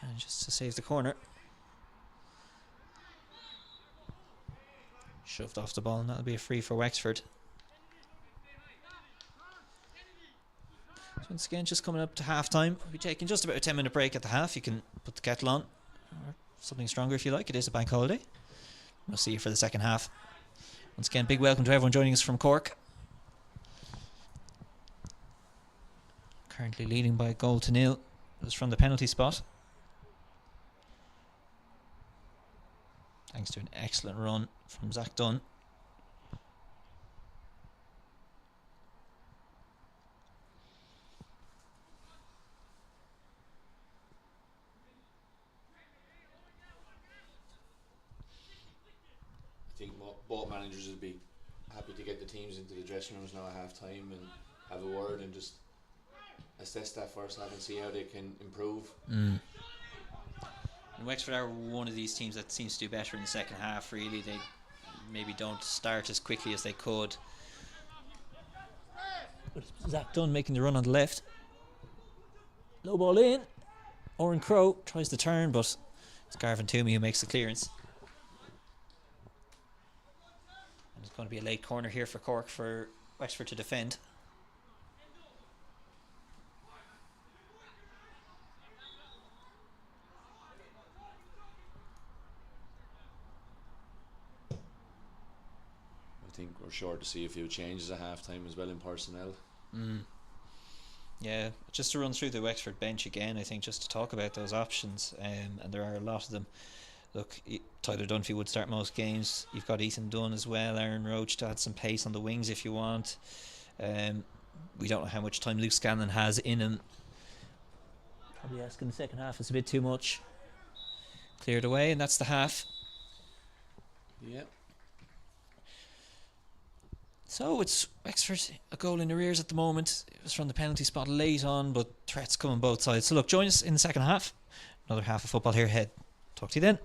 And just to save the corner. Shoved off the ball, and that'll be a free for Wexford. So once again, just coming up to half time. We'll be taking just about a 10-minute break at the half. You can put the kettle on, or something stronger if you like. It is a bank holiday. We'll see you for the second half. Once again, big welcome to everyone joining us from Cork. Currently leading by a goal to nil. It was from the penalty spot. Thanks to an excellent run from Zach Dunn. I think both managers would be happy to get the teams into the dressing rooms now at half time and have a word and just assess that first half and see how they can improve. And Wexford are one of these teams that seems to do better in the second half, really. They maybe don't start as quickly as they could. But Zach Dunn making the run on the left. Low ball in. Oren Crowe tries to turn, but it's Garvin Toomey who makes the clearance. And it's going to be a late corner here for Cork for Wexford to defend. I think we're sure to see a few changes at half time as well in personnel. Yeah, just to run through the Wexford bench again, I think, just to talk about those options, and there are a lot of them. Look, Tyler Dunphy would start most games. You've got Ethan Dunn as well, Aaron Roach to add some pace on the wings if you want. We don't know how much time Luke Scanlon has in him. Probably asking the second half is a bit too much. Cleared away, and that's the half. Yep. So it's Wexford a goal in arrears at the moment. It was from the penalty spot late on, but threats coming both sides. So look, join us in the second half. Another half of football here ahead. Talk to you then.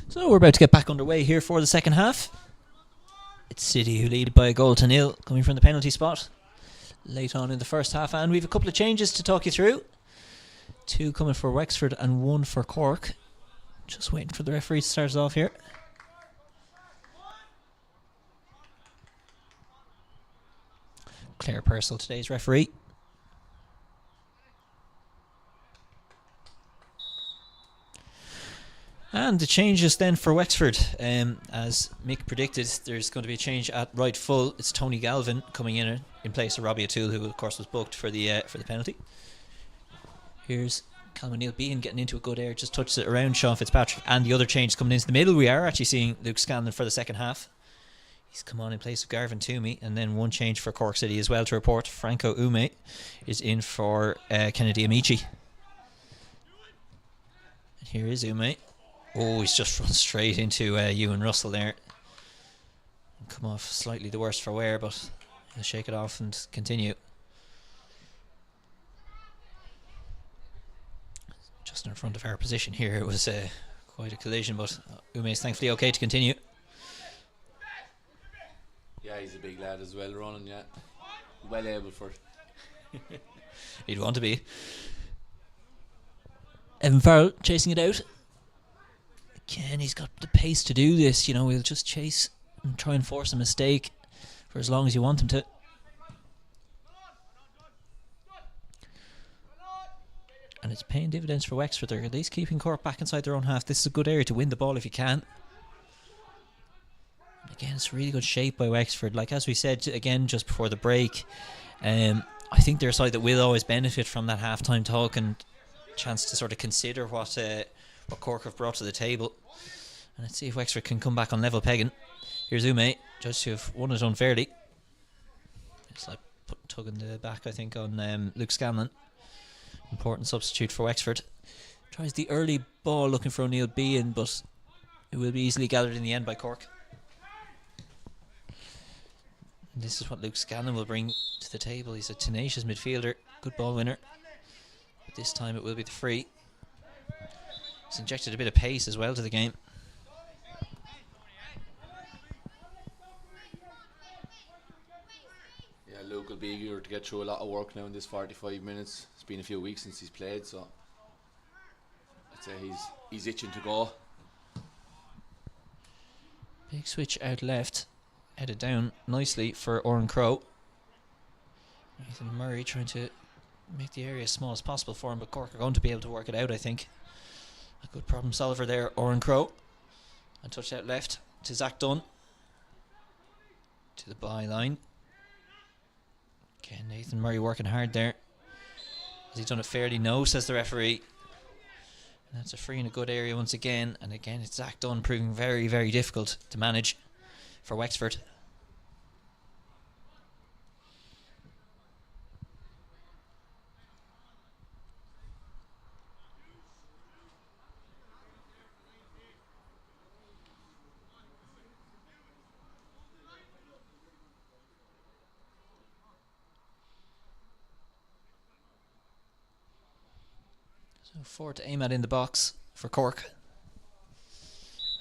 So we're about to get back underway here for the second half. It's City who lead by a goal to nil, coming from the penalty spot late on in the first half, and we have a couple of changes to talk you through. 2 coming for Wexford and 1 for Cork. Just waiting for the referee to start us off here. Claire Purcell, today's referee. And the changes then for Wexford, as Mick predicted, there's going to be a change at right full. It's Tony Galvin coming in place of Robbie O'Toole, who of course was booked for the penalty. Here's Calvin Neil Behan getting into a good air, just touches it around Sean Fitzpatrick. And the other change coming into the middle, we are actually seeing Luke Scanlon for the second half. He's come on in place of Garvin Toomey, and then one change for Cork City as well to report. Franco Ume is in for Kennedy Amici. And here is Ume. Oh, he's just run straight into Ewan Russell there. Come off slightly the worse for wear, but he'll shake it off and continue. Just in front of our position here, it was quite a collision, but Ume is thankfully okay to continue. Yeah, he's a big lad as well, running, yeah. Well able for it. He'd want to be. Evan Farrell chasing it out. Again, he's got the pace to do this. You know, he'll just chase and try and force a mistake for as long as you want him to. And it's paying dividends for Wexford. They're at least keeping Cork back inside their own half. This is a good area to win the ball if you can. Again, it's really good shape by Wexford. Like as we said again just before the break, I think they're a side that will always benefit from that half-time talk and chance to sort of consider what Cork have brought to the table. And let's see if Wexford can come back on level pegging. Here's Ume, judged to have won it unfairly. It's like tugging the back, I think, on Luke Scanlon. Important substitute for Wexford. Tries the early ball looking for O'Neill Behan, but it will be easily gathered in the end by Cork. And this is what Luke Scanlon will bring to the table. He's a tenacious midfielder, good ball winner. But this time it will be the free. He's injected a bit of pace as well to the game. Yeah, Luke will be eager to get through a lot of work now in this 45 minutes. It's been a few weeks since he's played, so I'd say he's itching to go. Big switch out left. Headed down nicely for Oran Crowe. Nathan Murray trying to make the area as small as possible for him, but Cork are going to be able to work it out, I think. A good problem solver there, Oran Crowe. And touch out left to Zach Dunn. To the byline. Okay, Nathan Murray working hard there. Has he done it fairly? No, says the referee. And that's a free in a good area once again. And again, it's Zach Dunn proving very, very difficult to manage for Wexford. So 4 to aim at in the box for Cork.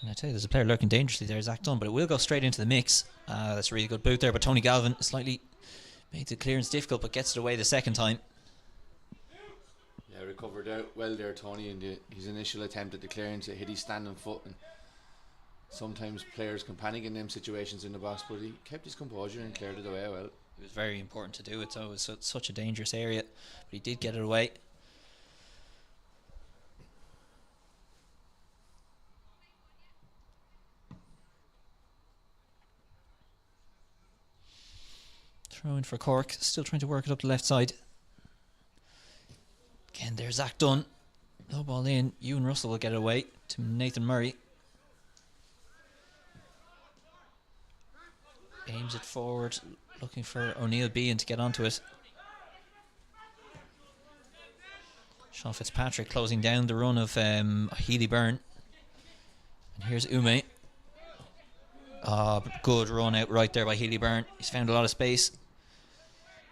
And I tell you, there's a player lurking dangerously there, Zach Dunn, but it will go straight into the mix. That's a really good boot there, but Tony Galvin slightly made the clearance difficult, but gets it away the second time. Yeah, recovered out well there, Tony, and his initial attempt at the clearance, it hit his standing foot. And sometimes players can panic in them situations in the box, but he kept his composure and cleared it away well. It was very important to do it, so it was such a dangerous area, but he did get it away. Throw in for Cork, still trying to work it up the left side. Again, there's Zach Dunn. Low ball in. Ewan Russell will get it away to Nathan Murray. Aims it forward, looking for O'Neill Behan to get onto it. Sean Fitzpatrick closing down the run of Healy Byrne. And here's Ume. Good run out right there by Healy Byrne. He's found a lot of space.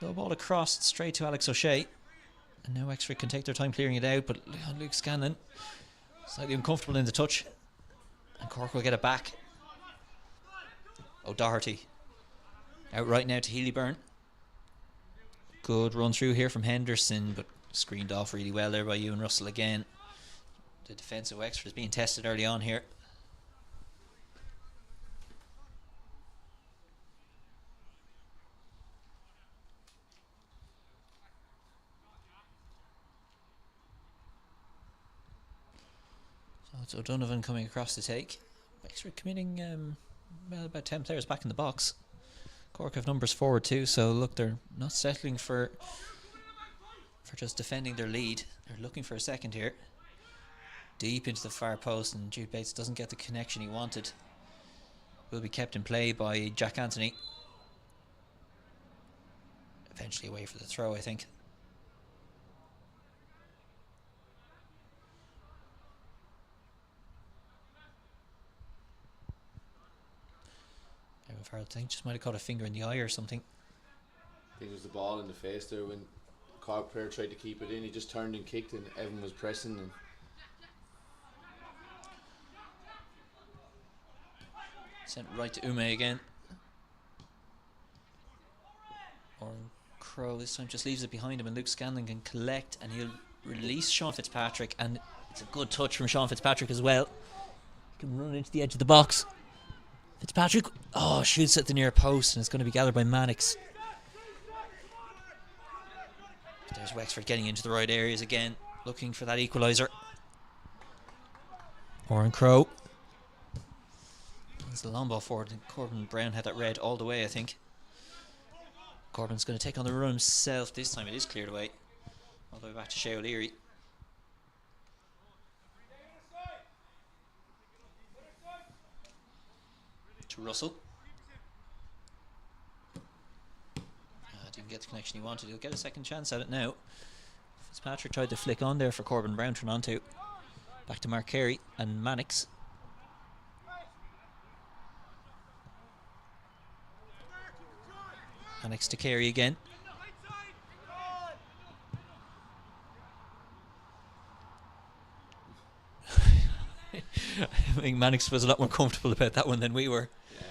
Low ball across straight to Alex O'Shea. And now Wexford can take their time clearing it out, but Luke Scanlon slightly uncomfortable in the touch. And Cork will get it back. O'Doherty. Out right now to Healy-Byrne. Good run through here from Henderson, but screened off really well there by Ewan Russell again. The defence of Wexford is being tested early on here. So it's O'Donovan coming across to take. Wexford committing about 10 players back in the box. Cork have numbers forward too, so look, they're not settling for just defending their lead. They're looking for a second here. Deep into the far post, and Jude Bates doesn't get the connection he wanted. Will be kept in play by Jack Anthony. Eventually away for the throw, I think. I think just might have caught a finger in the eye or something. I think it was the ball in the face there when Cork player tried to keep it in. He just turned and kicked, and Evan was pressing. And sent right to Ume again. Or Crow this time just leaves it behind him, and Luke Scanlon can collect, and he'll release Sean Fitzpatrick, and it's a good touch from Sean Fitzpatrick as well. He can run into the edge of the box. Fitzpatrick, shoots at the near post, and it's going to be gathered by Mannix. There's Wexford getting into the right areas again, looking for that equaliser. Oren Crow. It's the long ball forward, and Corbin Brown had that red all the way, I think. Corbin's going to take on the run himself. This time it is cleared away. All the way back to Shea O'Leary. To Russell. Didn't get the connection he wanted. He'll get a second chance at it now. Fitzpatrick tried to flick on there for Corbin Brown to run onto. Back to Mark Carey and Mannix. Mannix to Carey again. I think Mannix was a lot more comfortable about that one than we were. yeah,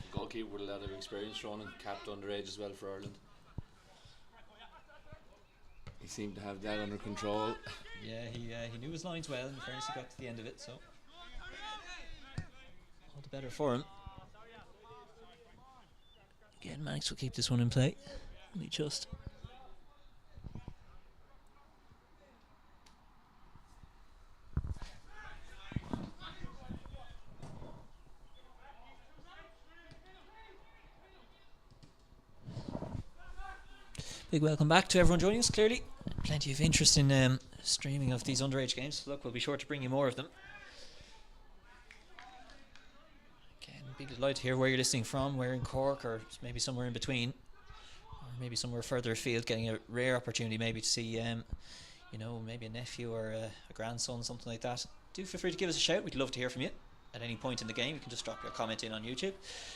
the goalkeeper with a lot of experience running, capped underage as well for Ireland. He seemed to have that under control. Yeah, he knew his lines well. In fairness, he got to the end of it, so all the better for him. Again, Mannix will keep this one in play. Only just. Big welcome back to everyone joining us. Clearly, plenty of interest in streaming of these underage games. Look, we'll be sure to bring you more of them. Again, be delighted to hear where you're listening from, where in Cork, or maybe somewhere in between, or maybe somewhere further afield, getting a rare opportunity maybe to see, maybe a nephew or a grandson, something like that. Do feel free to give us a shout. We'd love to hear from you at any point in the game. You can just drop your comment in on YouTube.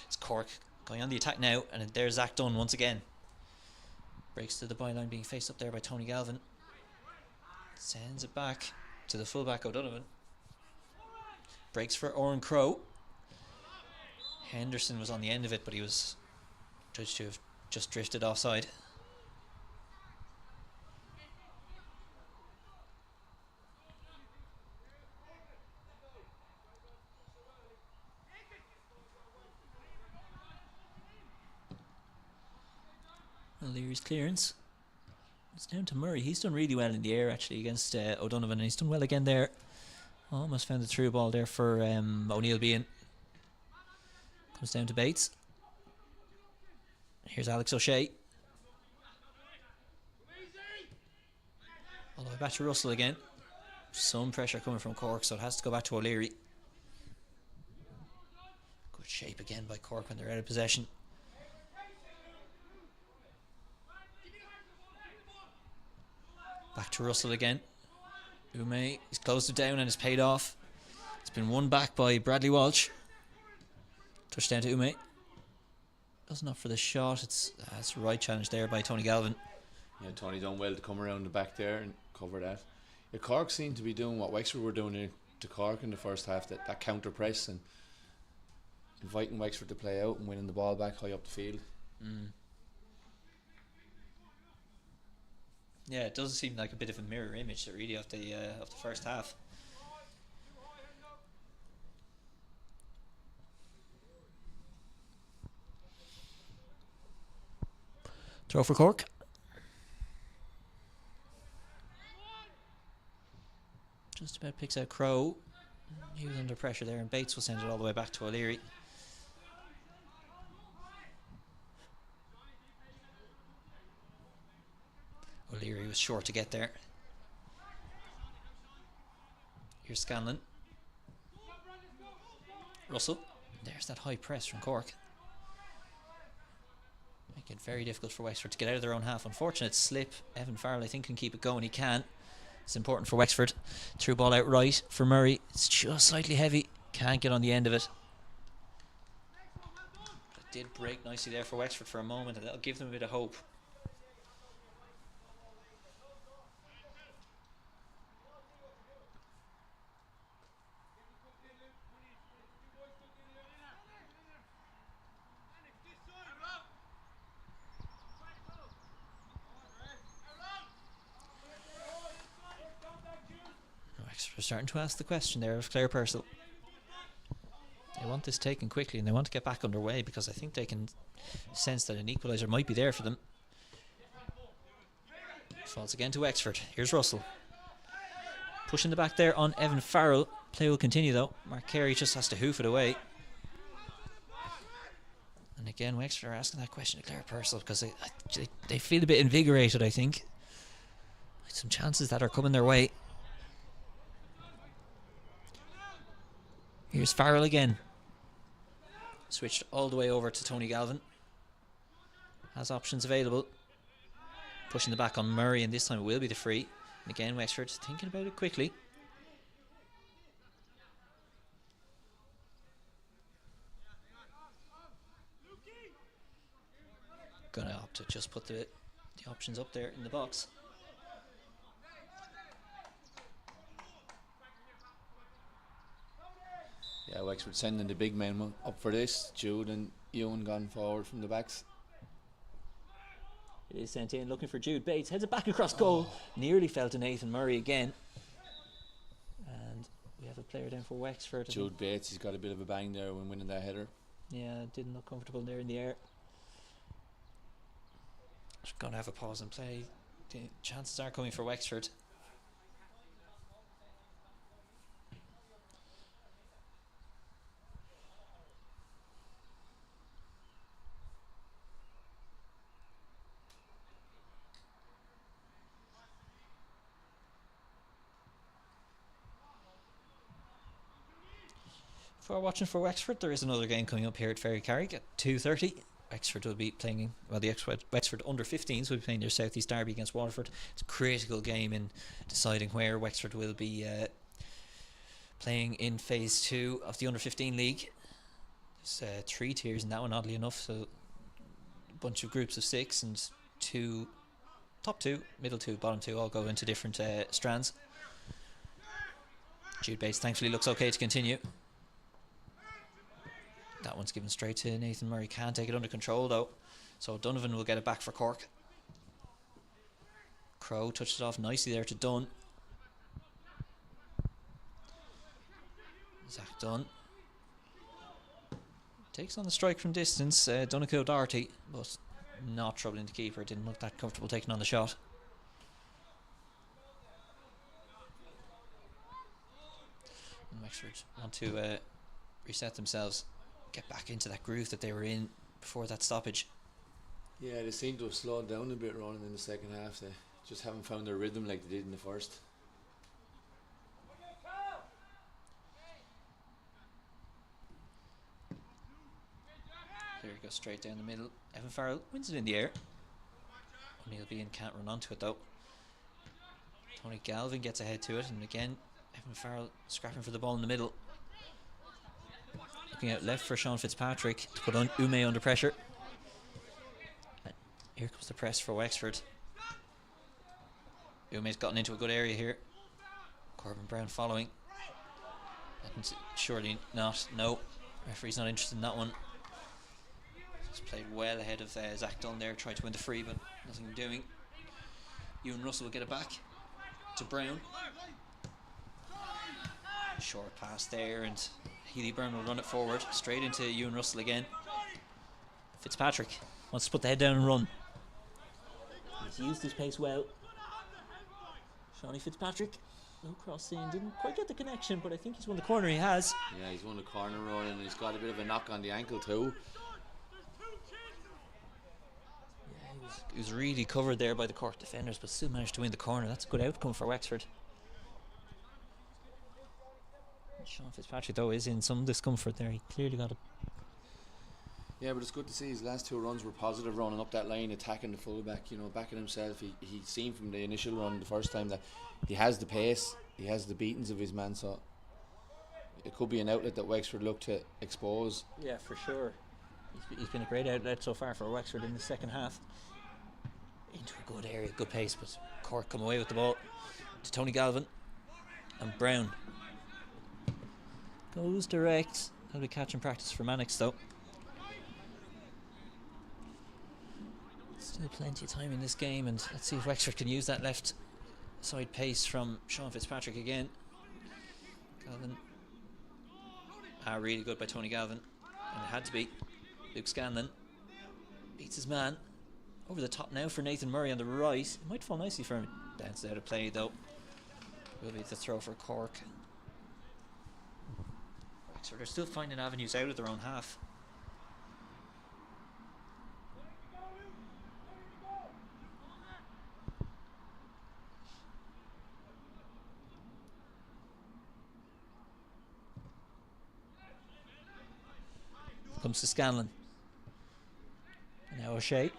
It's Cork going on the attack now, and there's Zach Dunn once again. Breaks to the byline, being faced up there by Tony Galvin. Sends it back to the fullback O'Donovan. Breaks for Oren Crow. Henderson was on the end of it, but he was judged to have just drifted offside. O'Leary's clearance. It's down to Murray. He's done really well in the air actually against O'Donovan, and he's done well again there. Almost found the through ball there for O'Neill Bean. Comes down to Bates. Here's Alex O'Shea. All the way back to Russell again. Some pressure coming from Cork, so it has to go back to O'Leary. Good shape again by Cork when they're out of possession. Back to Russell again. Ume, he's closed it down and it's paid off. It's been won back by Bradley Walsh. Touchdown to Ume. Doesn't opt for the shot. It's the right challenge there by Tony Galvin. Yeah, Tony done well to come around the back there and cover that. Yeah, Cork seemed to be doing what Wexford were doing in to Cork in the first half, that counter press and inviting Wexford to play out and winning the ball back high up the field. Yeah, it does seem like a bit of a mirror image, really, of the first half. Throw for Cork. Just about picks out Crow. He was under pressure there, and Bates will send it all the way back to O'Leary. O'Leary was short to get there. Here's Scanlon. Russell. There's that high press from Cork. Make it very difficult for Wexford to get out of their own half. Unfortunate slip. Evan Farrell, I think, can keep it going. He can. It's important for Wexford. Threw ball out right for Murray. It's just slightly heavy. Can't get on the end of it. But it did break nicely there for Wexford for a moment, and that'll give them a bit of hope. Wexford are starting to ask the question there of Claire Purcell. They want this taken quickly, and they want to get back underway, because I think they can sense that an equaliser might be there for them. Falls again to Wexford. Here's Russell. Pushing the back there on Evan Farrell. Play will continue though. Mark Carey just has to hoof it away. And again, Wexford are asking that question to Claire Purcell, because they feel a bit invigorated, I think. Some chances that are coming their way. Here's Farrell again. Switched all the way over to Tony Galvin. Has options available. Pushing the back on Murray, and this time it will be the free. And again, Wexford thinking about it quickly. Gonna opt to just put the options up there in the box. Yeah, Wexford sending the big men up for this. Jude and Ewan gone forward from the backs. It is sent in, looking for Jude. Bates heads it back across goal. Nearly fell to Nathan Murray again. And we have a player down for Wexford. Jude Bates, he's got a bit of a bang there when winning that header. Yeah, didn't look comfortable there in the air. Just going to have a pause and play. The chances are coming for Wexford. For watching for Wexford, there is another game coming up here at Ferry Carrick at 2:30. Wexford will be playing, well, the Wexford under 15s will be playing their South East derby against Waterford. It's a critical game in deciding where Wexford will be playing in phase 2 of the under 15 league. There's 3 tiers in that one, oddly enough, so a bunch of groups of 6, and top 2, middle 2, bottom 2 all go into different strands. Jude Bates thankfully looks okay to continue. That one's given straight to Nathan Murray. Can't take it under control though, so Donovan will get it back for Cork. Crow touched it off nicely there to Dunn. Zach Dunn takes on the strike from distance. Donegal Doherty, but not troubling the keeper. Didn't look that comfortable taking on the shot. And Wexford want to reset themselves, get back into that groove that they were in before that stoppage. Yeah, they seem to have slowed down a bit running in the second half. They just haven't found their rhythm like they did in the first. There he goes straight down the middle. Evan Farrell wins it in the air. O'Neill Bean can't run onto it though. Tony Galvin gets ahead to it, and again Evan Farrell scrapping for the ball in the middle. Looking out left for Sean Fitzpatrick to put on Ume under pressure. And here comes the press for Wexford. Ume's gotten into a good area here. Corbin Brown following. Surely not. No, referee's not interested in that one. Just played well ahead of Zach Dunn there. Tried to win the free, but nothing doing. Ewan Russell will get it back to Brown. Short pass there, and Healy Byrne will run it forward straight into Ewan Russell again. Fitzpatrick wants to put the head down and run. He's used his pace well. Shawnee Fitzpatrick, no cross in, didn't quite get the connection, but I think he's won the corner. He has. Yeah, he's won the corner run, and he's got a bit of a knock on the ankle too. Yeah, he was really covered there by the Cork defenders, but still managed to win the corner. That's a good outcome for Wexford. Sean Fitzpatrick though is in some discomfort there. He clearly got it. Yeah, but it's good to see his last two runs were positive, running up that line, attacking the fullback, you know, backing himself. He seen from the initial run the first time that he has the pace, he has the beatings of his man, so it could be an outlet that Wexford look to expose. Yeah, for sure. He's been a great outlet so far for Wexford in the second half. Into a good area, good pace, but Cork come away with the ball to Tony Galvin and Brown. Goes direct. That'll be catch and practice for Mannix though. Still plenty of time in this game, and let's see if Wexford can use that left side pace from Sean Fitzpatrick again. Galvin. Really good by Tony Galvin, and it had to be. Luke Scanlon beats his man. Over the top now for Nathan Murray on the right. It might fall nicely for him. That's out of play though. Will be the throw for Cork. Wexford are still finding avenues out of their own half. Comes to Scanlon. And now O'Shea.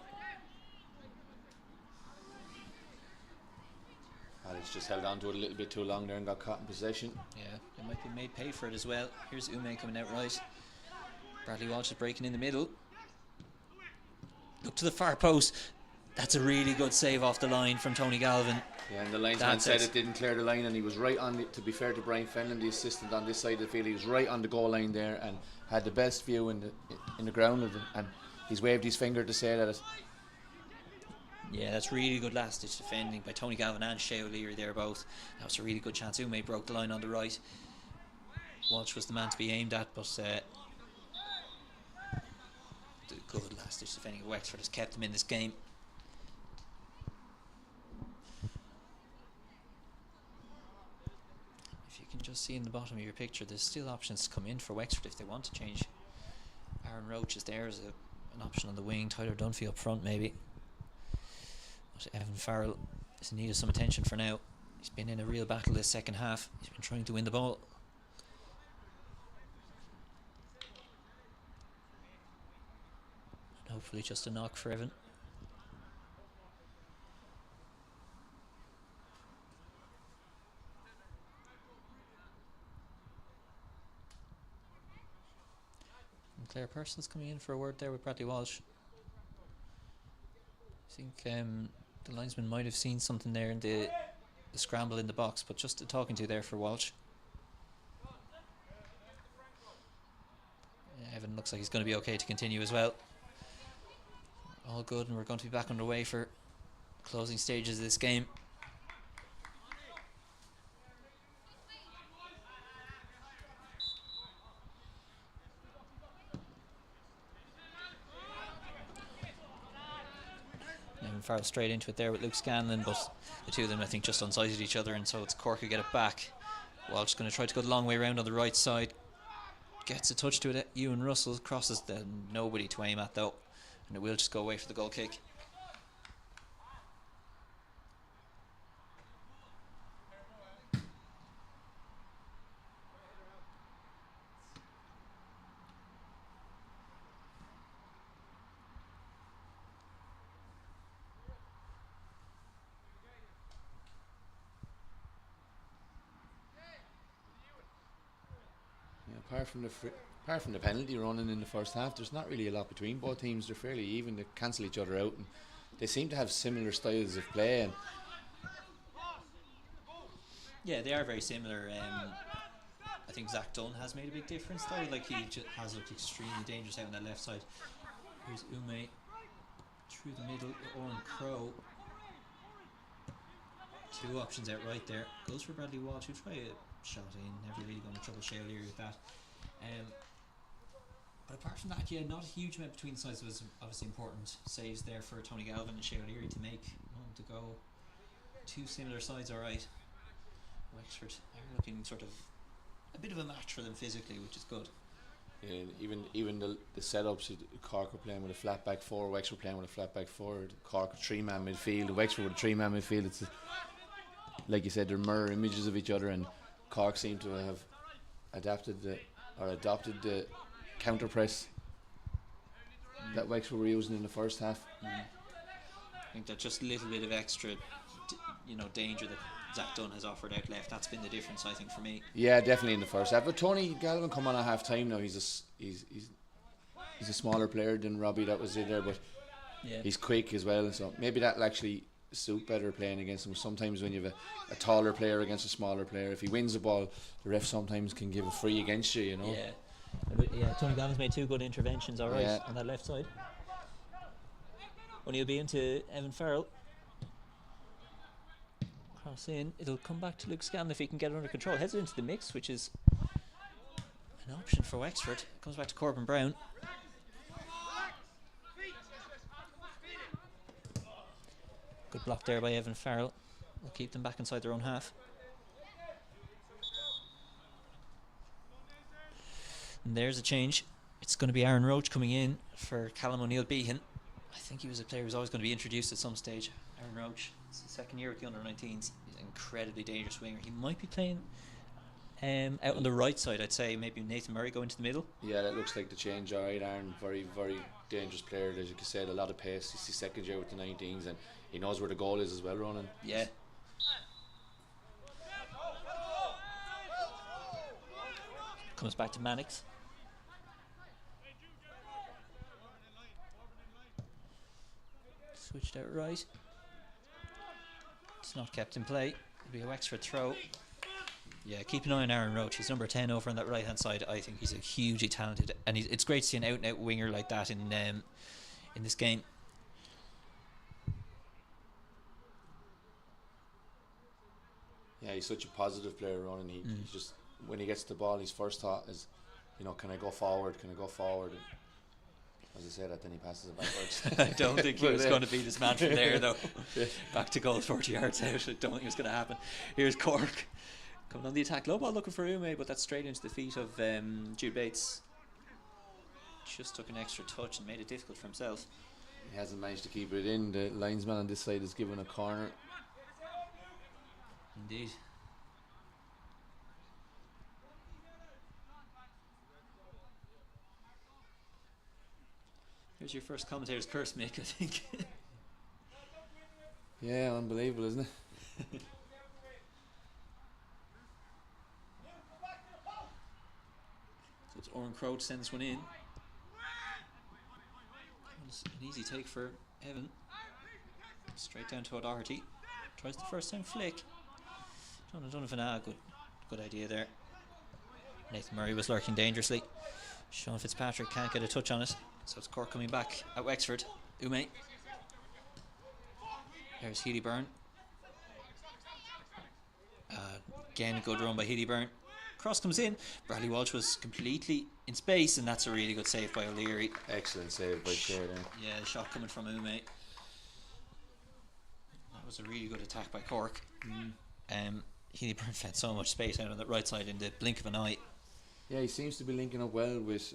Alex just held on to it a little bit too long there and got caught in possession. Yeah, it might be made pay for it as well. Here's Ume coming out right. Bradley Walsh is breaking in the middle. Look to the far post. That's a really good save off the line from Tony Galvin. Yeah, and the linesman said it didn't clear the line, and he was right on the, to be fair to Brian Fenlon, the assistant on this side of the field, he was right on the goal line there and had the best view in the ground of it, and he's waved his finger to say that. Yeah, that's really good last ditch defending by Tony Galvin and Shea O'Leary there both. That was a really good chance. Ume broke the line on the right. Walsh was the man to be aimed at, but the good last ditch defending of Wexford has kept them in this game. If you can just see in the bottom of your picture, there's still options to come in for Wexford if they want to change. Aaron Roach is there as an option on the wing. Tyler Dunphy up front maybe. But Evan Farrell is in need of some attention for now. He's been in a real battle this second half. He's been trying to win the ball. And hopefully just a knock for Evan. And Claire Purcell's coming in for a word there with Bradley Walsh. I think the linesman might have seen something there in the scramble in the box, but just talking to there for Walsh. Yeah, Evan looks like he's going to be okay to continue as well. All good, and we're going to be back underway for closing stages of this game. Farrell straight into it there with Luke Scanlon, but the two of them I think just unsighted each other, and so it's Cork who get it back. Walsh going to try to go the long way around on the right side, gets a touch to it. Ewan Russell crosses, nobody to aim at though, and it will just go away for the goal kick. Apart from the penalty running in the first half, there's not really a lot between both teams. They're fairly even. They cancel each other out, and they seem to have similar styles of play. And yeah, they are very similar. I think Zach Dunn has made a big difference though. Like he has looked extremely dangerous out on that left side. Here's Ume through the middle. Oren Crow. Two options out right there. Goes for Bradley Walsh, who try a shot in. Never really going to trouble Shea O'Leary with that. But apart from that, yeah, not a huge amount between the sides. It was obviously important saves there for Tony Galvin and Shea O'Leary to make. One to go. Two similar sides, alright. Wexford are looking sort of a bit of a match for them physically, which is good. Yeah, even the setups, Cork were playing with a flat back four, Wexford were playing with a flat back forward, Cork a 3-man midfield, Wexford with a 3-man midfield. It's like you said, they're mirror images of each other, and Cork seem to have adopted the counter press that Wexford were using in the first half. I think that just a little bit of extra, danger that Zach Dunn has offered out left. That's been the difference, I think, for me. Yeah, definitely in the first half. But Tony Galvin come on at half time now. He's a smaller player than Robbie that was in there, but he's quick as well. So maybe that'll actually suit better playing against him. Sometimes when you have a taller player against a smaller player, if he wins the ball, the ref sometimes can give a free against you. Yeah, Tony Galvin's made two good interventions, alright, on that left side. O'Neill be into Evan Farrell. Cross in, it'll come back to Luke Scanlon if he can get it under control. Heads it into the mix, which is an option for Wexford. Comes back to Corbin Brown. Good block there by Evan Farrell. Will keep them back inside their own half. And there's a change. It's going to be Aaron Roach coming in for Callum O'Neill Behan. I think he was a player who was always going to be introduced at some stage. Aaron Roach, it's his second year with the under-19s. He's an incredibly dangerous winger. He might be playing out on the right side, I'd say. Maybe Nathan Murray go into the middle. Yeah, that looks like the change. Alright, Aaron, very, very dangerous player. As you said, a lot of pace. It's his second year with the 19s, and he knows where the goal is as well, Ronan. Yeah. Comes back to Mannix. Switched out right. It's not kept in play. It'll be a Wexford throw. Yeah, keep an eye on Aaron Roach. He's number 10 over on that right hand side. I think he's a hugely talented, and it's great to see an out and out winger like that in this game. Yeah, he's such a positive player, Ronan. He's just, when he gets the ball, his first thought is, can I go forward? Can I go forward? And as I say that, then he passes it backwards. I don't think he was going to be this man from there, though. Back to goal, 40 yards out. I don't think it was going to happen. Here's Cork coming on the attack. Low ball looking for Ume, but that's straight into the feet of Jude Bates. Just took an extra touch and made it difficult for himself. He hasn't managed to keep it in. The linesman on this side is given a corner. Indeed. Here's your first commentator's curse, Mick, I think. Yeah, unbelievable, isn't it? So it's Oren Crow to send this one in. It's an easy take for Evan. Straight down to O'Doherty. Tries the first time flick. Donovan, good idea there. Nathan Murray was lurking dangerously. Sean Fitzpatrick can't get a touch on it. So it's Cork coming back at Wexford. Ume. There's Healy Byrne. Again, a good run by Healy Byrne. Cross comes in. Bradley Walsh was completely in space, and that's a really good save by O'Leary. Excellent save by Sheridan. Yeah, shot coming from Ume. That was a really good attack by Cork. Healy Byrne found so much space out on that right side in the blink of an eye. Yeah, he seems to be linking up well with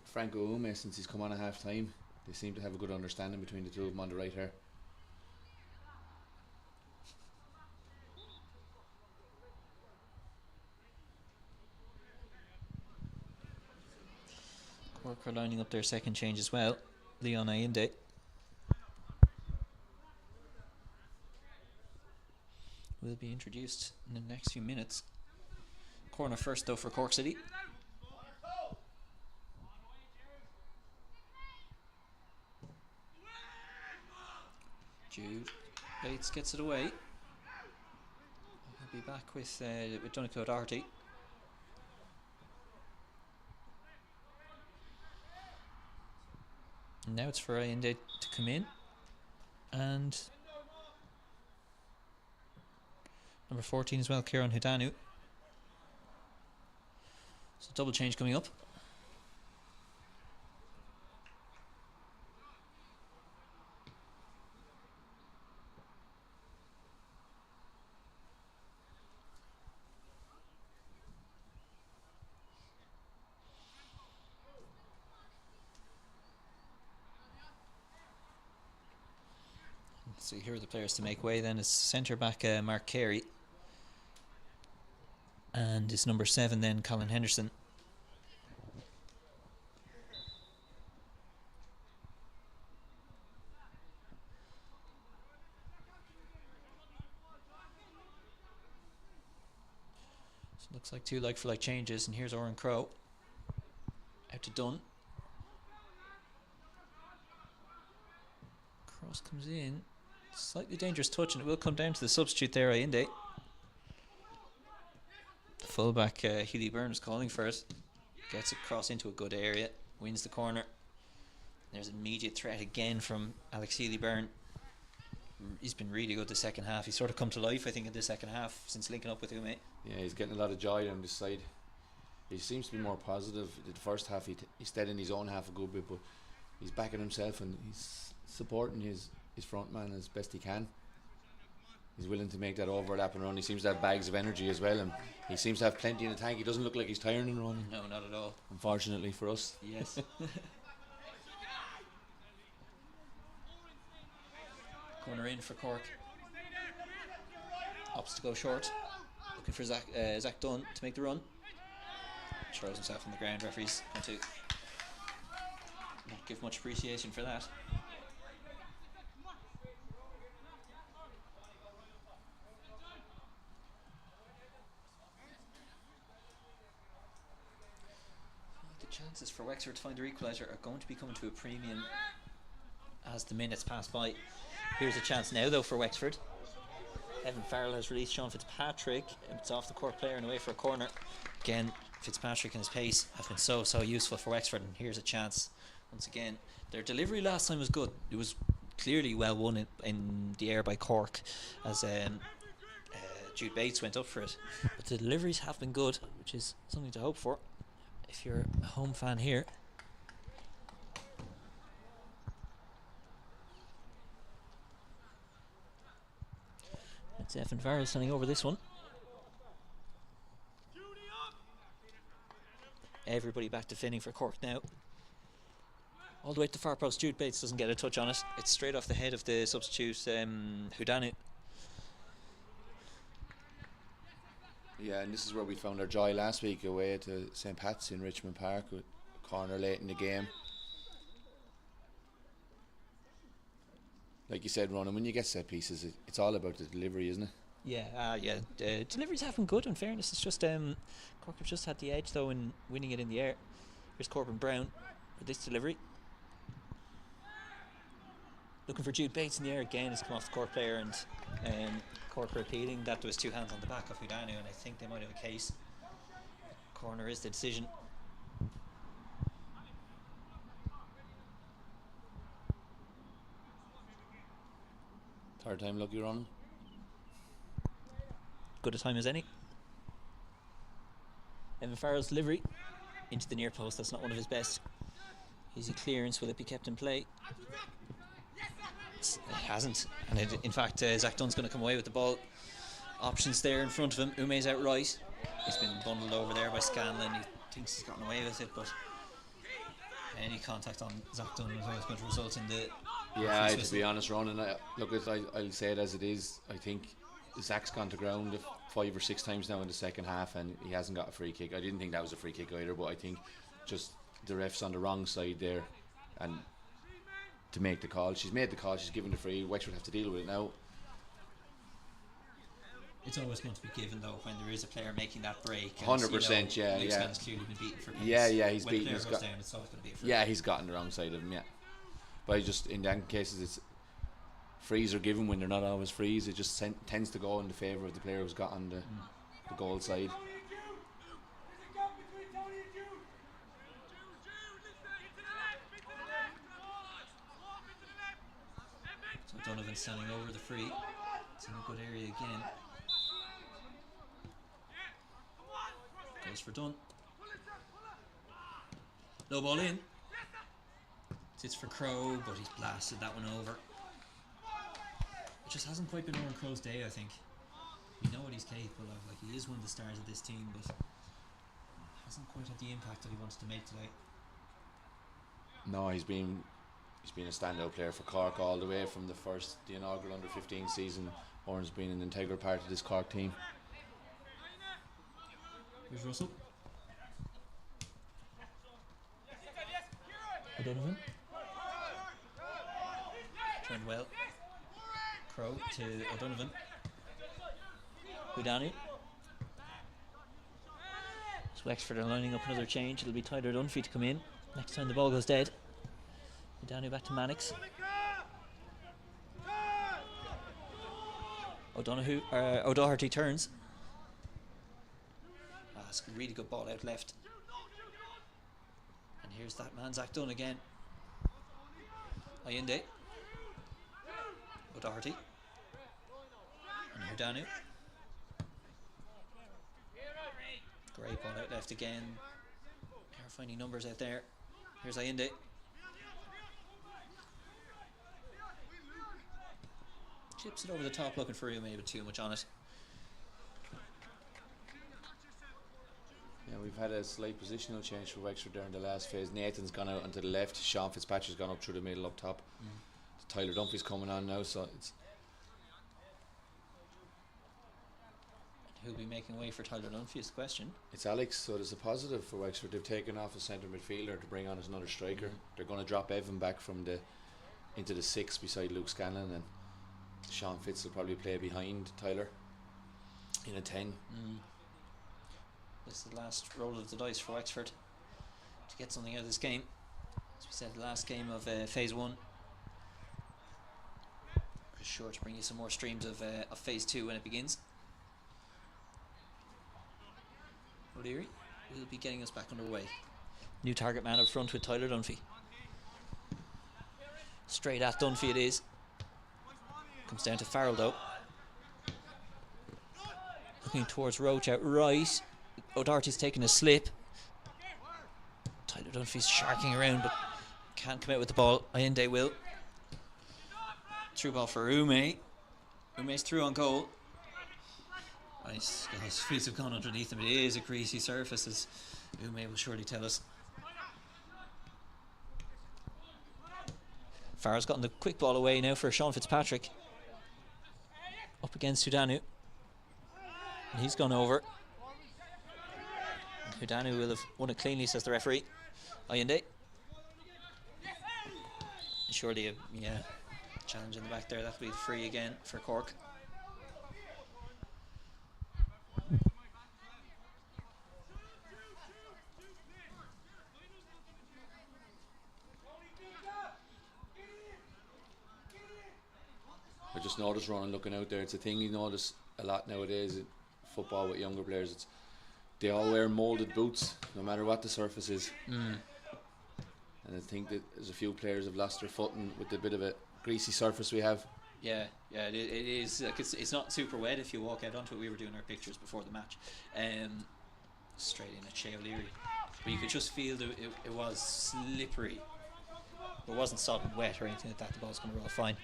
Franco Ume since he's come on at half time. They seem to have a good understanding between the two of them on the right here. Cork are lining up their second change as well. Leon Ayinde. Will be introduced in the next few minutes. Corner first though for Cork City. Jude Bates gets it away. He'll be back with Donegal O'Doherty. And now it's for Allende to come in. And number 14 as well, Kieran Hidanu. So double change coming up. So here are the players to make way then. Is centre back Mark Carey. And is number 7 then Colin Henderson. So it looks like 2 like for like changes, and here's Oren Crow. Out to Dunn. Cross comes in. Slightly dangerous touch, and it will come down to the substitute there, Allende. The fullback Healy Burns calling for it. Gets it cross into a good area. Wins the corner. There's immediate threat again from Alex Healy Byrne. He's been really good the second half. He's sort of come to life, I think, in the second half since linking up with Ume. Yeah, he's getting a lot of joy on this side. He seems to be more positive. The first half he stayed in his own half a good bit, but he's backing himself and he's supporting his front man as best he can. He's willing to make that overlap and run. He seems to have bags of energy as well, and he seems to have plenty in the tank. He doesn't look like he's tiring and running. No, not at all. Unfortunately for us. Yes. Corner in for Cork. Opts to go short. Looking for Zach Dunn to make the run. Throws himself on the ground. Referee's going to not give much appreciation for that. The chances for Wexford to find their equaliser are going to be coming to a premium as the minutes pass by. Here's a chance now though for Wexford. Evan Farrell has released Sean Fitzpatrick. It's off the Cork player and away for a corner. Again, Fitzpatrick and his pace have been so useful for Wexford, and here's a chance once again. Their delivery last time was good. It was clearly well won in the air by Cork as Jude Bates went up for it, but the deliveries have been good, which is something to hope for if you're a home fan here. It's Evan Farrell standing over this one. Everybody back defending for Cork now. All the way to the far post. Jude Bates doesn't get a touch on it. It's straight off the head of the substitute, Hudanu. Yeah, and this is where we found our joy last week away to St. Pat's in Richmond Park with a corner late in the game. Like you said, Ronan, when you get set pieces, it's all about the delivery, isn't it? Yeah, deliveries have been good, in fairness. It's just Cork have just had the edge though in winning it in the air. Here's Corbin Brown with this delivery. Looking for Jude Bates in the air again. He's come off the Cork player, and Cork repeating that there was 2 hands on the back of Hudanu, and I think they might have a case. Corner is the decision. Third time lucky, Ronan. Good a time as any. Evan Farrell's delivery into the near post. That's not one of his best. Easy clearance. Will it be kept in play? It hasn't. And in fact, Zach Dunn's going to come away with the ball. Options there in front of him. Ume's out right. He's been bundled over there by Scanlon. He thinks he's gotten away with it, but any contact on Zach Dunn is always going to result in the... Yeah, to be honest, Ronan, I'll say it as it is. I think Zach's gone to ground 5 or 6 times now in the second half, and he hasn't got a free kick. I didn't think that was a free kick either, but I think just the ref's on the wrong side there, and to make the call. She's made the call, she's given the free. Wexford have to deal with it now. It's always going to be given though when there is a player making that break. 100%, yeah. Scanlon's clearly been beaten for pace. Yeah, he's when beaten. When the player goes down, it's always going to be a free. Yeah, he's gotten the wrong side of him, yeah. But just in them cases, it's frees are given when they're not always frees. It just tends to go in the favour of the player who's got on the goal side. O'Donovan standing over the free. It's in a good area again. Goes for Dunn. Low ball in. Sits for Crow, but he's blasted that one over. It just hasn't quite been Oran Crow's day, I think. We know what he's capable of. Like, he is one of the stars of this team, but hasn't quite had the impact that he wants to make today. No, he's been a standout player for Cork all the way from the inaugural under-15 season. Oran's been an integral part of this Cork team. Here's Russell. O'Donovan. Turned well. Crow to O'Donovan. Udani. So Wexford are lining up another change. It'll be Tyler Dunphy to come in next time the ball goes dead. Udani back to Mannix. O'Doherty turns. That's a really good ball out left. And here's that man Zach Dunn again. Ayinde. O'Doherty. And Udanu. Great ball out left again. They're finding numbers out there. Here's Ayinde. Chips it over the top looking for Ume, but too much on it. Yeah, we've had a slight positional change for Wexford during the last phase. Nathan's gone out onto the left. Sean Fitzpatrick's gone up through the middle up top. Tyler Dunphy's coming on now, so it's... Who'll be making way for Tyler Dunphy is the question. It's Alex, so there's a positive for Wexford. They've taken off a centre midfielder to bring on as another striker. They're going to drop Evan back from into the 6 beside Luke Scanlon, and Sean Fitz will probably play behind Tyler in a 10. This is the last roll of the dice for Wexford to get something out of this game. As we said, the last game of phase 1. We're sure to bring you some more streams of phase 2 when it begins. O'Leary will be getting us back underway. New target man up front with Tyler Dunphy. Straight at Dunphy it is. Comes down to Farrell though. Looking towards Roach out right. O'Doherty's taking a slip. Tyler Dunphy's sharking around but can't come out with the ball. Ayinde will. Through ball for Ume. Ume's through on goal. Nice. His feet have gone underneath him. It is a greasy surface, as Ume will surely tell us. Farrell's gotten the quick ball away now for Sean Fitzpatrick. Up against Udanu. And he's gone over. And Udanu will have won it cleanly, says the referee. Ayinde. Surely a challenge in the back there. That'll be free again for Cork. I just noticed Ron looking out there. It's a thing you notice a lot nowadays in football with younger players. They all wear moulded boots no matter what the surface is. And I think that there's a few players have lost their footing with the bit of a greasy surface we have. Yeah, it is. Like it's not super wet if you walk out onto it. We were doing our pictures before the match. Straight in at Shea O'Leary. But you could just feel that it was slippery. It wasn't solid wet or anything like that. The ball's going to roll fine.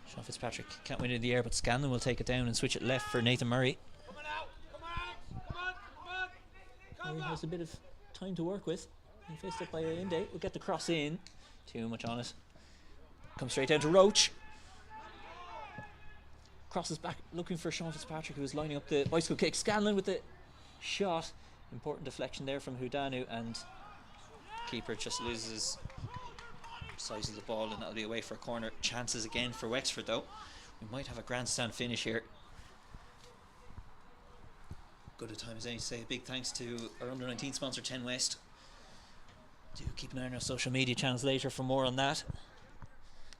Sean Fitzpatrick can't win it in the air, but Scanlon will take it down and switch it left for Nathan Murray. Murray has a bit of time to work with. He faced up by Ayinde. We'll get the cross in. Too much on it. Comes straight down to Roach. Crosses back, looking for Sean Fitzpatrick, who was lining up the bicycle kick. Scanlon with the shot. Important deflection there from Udanu, and keeper just loses size of the ball, and that'll be away for a corner. Chances again for Wexford though. We might have a grandstand finish here. Good a time as any to say a big thanks to our under-19 sponsor 10 West. Do keep an eye on our social media channels later for more on that.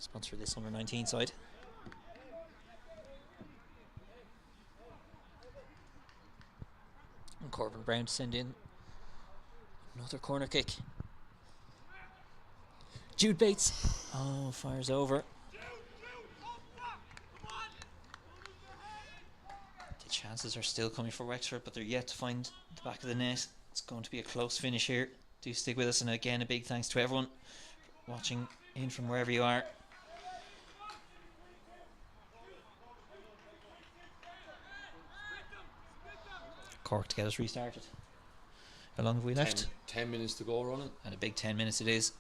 Sponsor this under-19 side. And Corbin Brown to send in another corner kick. Jude Bates fires over. Chances are still coming for Wexford, but they're yet to find the back of the net. It's going to be a close finish here. Do stick with us, and again, a big thanks to everyone watching in from wherever you are. Cork to get us restarted. How long have we left? 10 minutes to go, running. And a big 10 minutes it is.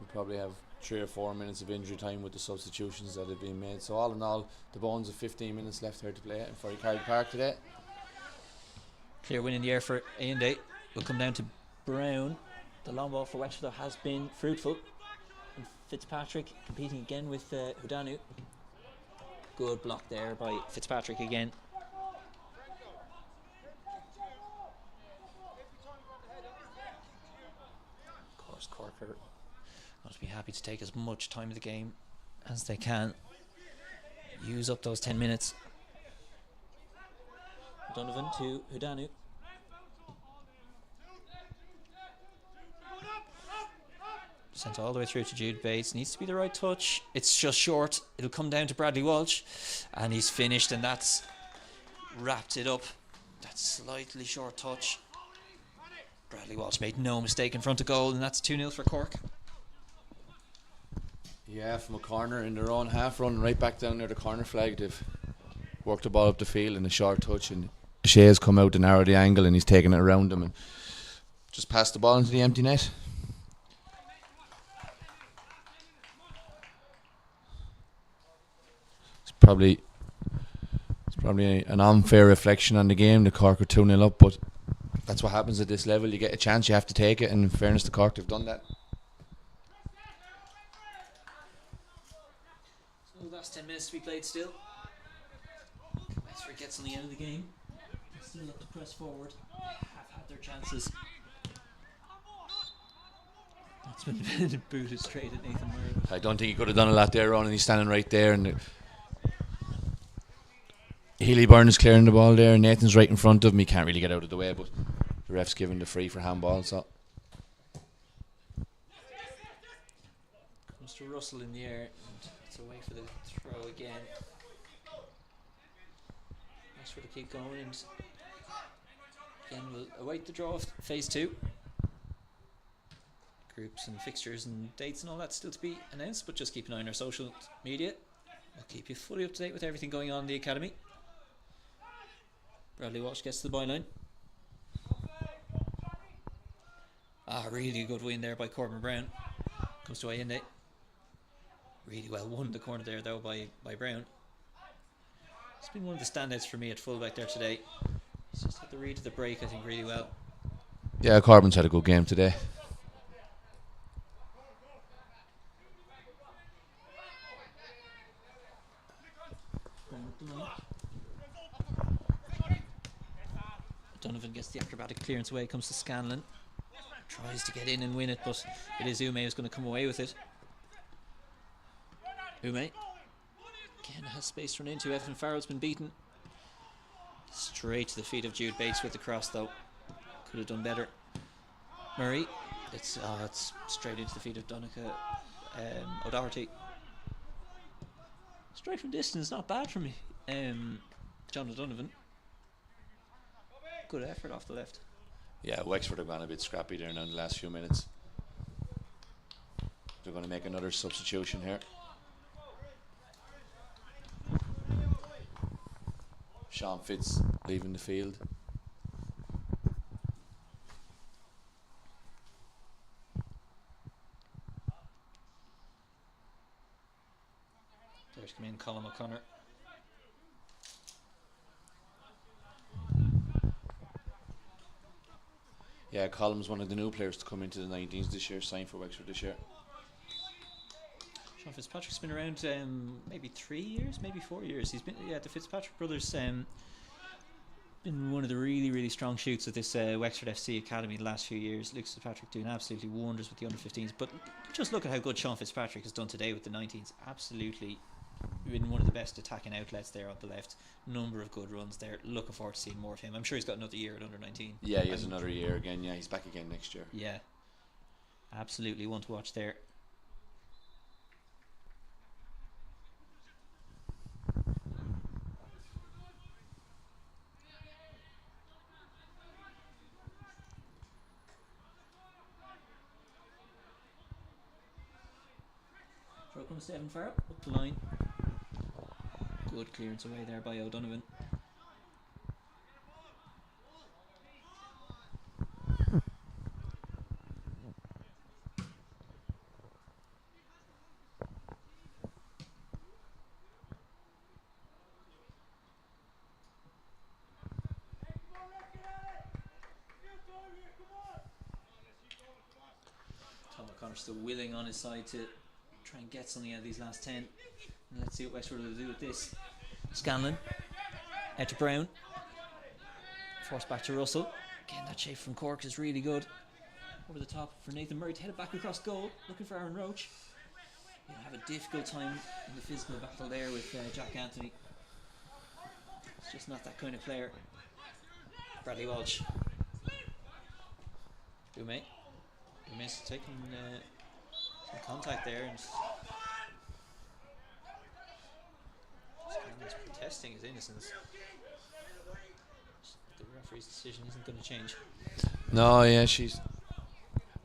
We probably have 3 or 4 minutes of injury time with the substitutions that have been made. So all in all, the bones of 15 minutes left here to play in Ferrycarrig Park today. Clear win in the air for A&A. We'll come down to Brown. The long ball for Wexford has been fruitful. And Fitzpatrick competing again with Hudanu. Good block there by Fitzpatrick again. Of course, Cork are going to be happy to take as much time of the game as they can. Use up those 10 minutes. Donovan to Hudanu. Sent all the way through to Jude Bates. Needs to be the right touch. It's just short. It'll come down to Bradley Walsh. And he's finished, and that's wrapped it up. That slightly short touch. Bradley Walsh made no mistake in front of goal, and that's 2-0 for Cork. Yeah, from a corner in their own half, running right back down near the corner flag. They've worked the ball up the field in a short touch, and Shea's come out to narrow the angle, and he's taken it around him and just passed the ball into the empty net. It's probably an unfair reflection on the game. The Cork are 2-0 up, but that's what happens at this level. You get a chance, you have to take it, and in fairness to Cork, they've done that. So last 10 minutes to be played still. Wexford gets on the end of the game. Still up to press forward. Have had their chances. That's been booted straight at Nathan Murray. I don't think he could have done a lot there, Ron, and he's standing right there, and Healy Byrne is clearing the ball there, and Nathan's right in front of him. He can't really get out of the way, but the ref's giving the free for handball. So comes to Russell in the air, and it's away for the throw again. Nice for to keep going, and again we'll await the draw of phase 2. Groups and fixtures and dates and all that still to be announced, but just keep an eye on our social media. We'll keep you fully up to date with everything going on in the academy. Bradley Walsh gets to the byline. Really good win there by Corbin Brown. Comes to A&A. Really well won the corner there though by Brown. It's been one of the standouts for me at fullback there today. He's just had the read of the break, I think, really well. yeah, Corbin's had a good game today. Donovan gets the acrobatic clearance away, comes to Scanlon. Tries to get in and win it, but it is Ume who's going to come away with it. Ume again has space to run into. Evan Farrell's been beaten. Straight to the feet of Jude Bates with the cross though. Could have done better. Murray, it's straight into the feet of Donica O'Doherty. Straight from distance, not bad for me. John O'Donovan. Good effort off the left. Yeah, Wexford have gone a bit scrappy there now in the last few minutes. They're going to make another substitution here. Sean Fitz leaving the field. There's come in Colin O'Connor. Yeah, Column's one of the new players to come into the 19s this year, signed for Wexford this year. Sean Fitzpatrick's been around maybe 3 years, maybe 4 years. He's been the Fitzpatrick brothers. Been one of the really strong shoots of this Wexford FC academy the last few years. Luke Fitzpatrick doing absolutely wonders with the under-15s. But just look at how good Sean Fitzpatrick has done today with the 19s. Absolutely been one of the best attacking outlets there on the left. Number of good runs there. Looking forward to seeing more of him. I'm sure he's got another year at under-19. Yeah, he has another year again. Yeah, he's back again next year. Yeah, absolutely one to watch there. comes Stephen Farrell up the line. Good clearance away there by O'Donovan. Tom O'Connor still willing on his side to try and get something out of these last 10. And let's see what Wexford will do with this. Scanlon out to Brown, forced back to Russell. Again, that shape from Cork is really good. Over the top for Nathan Murray to head it back across goal, looking for Aaron Roach. He'll have a difficult time in the physical battle there with Jack Anthony. It's just not that kind of player. Bradley Walsh. Ume missed taking some contact there and Scanlon's protesting his innocence. The referee's decision isn't going to change. No, yeah,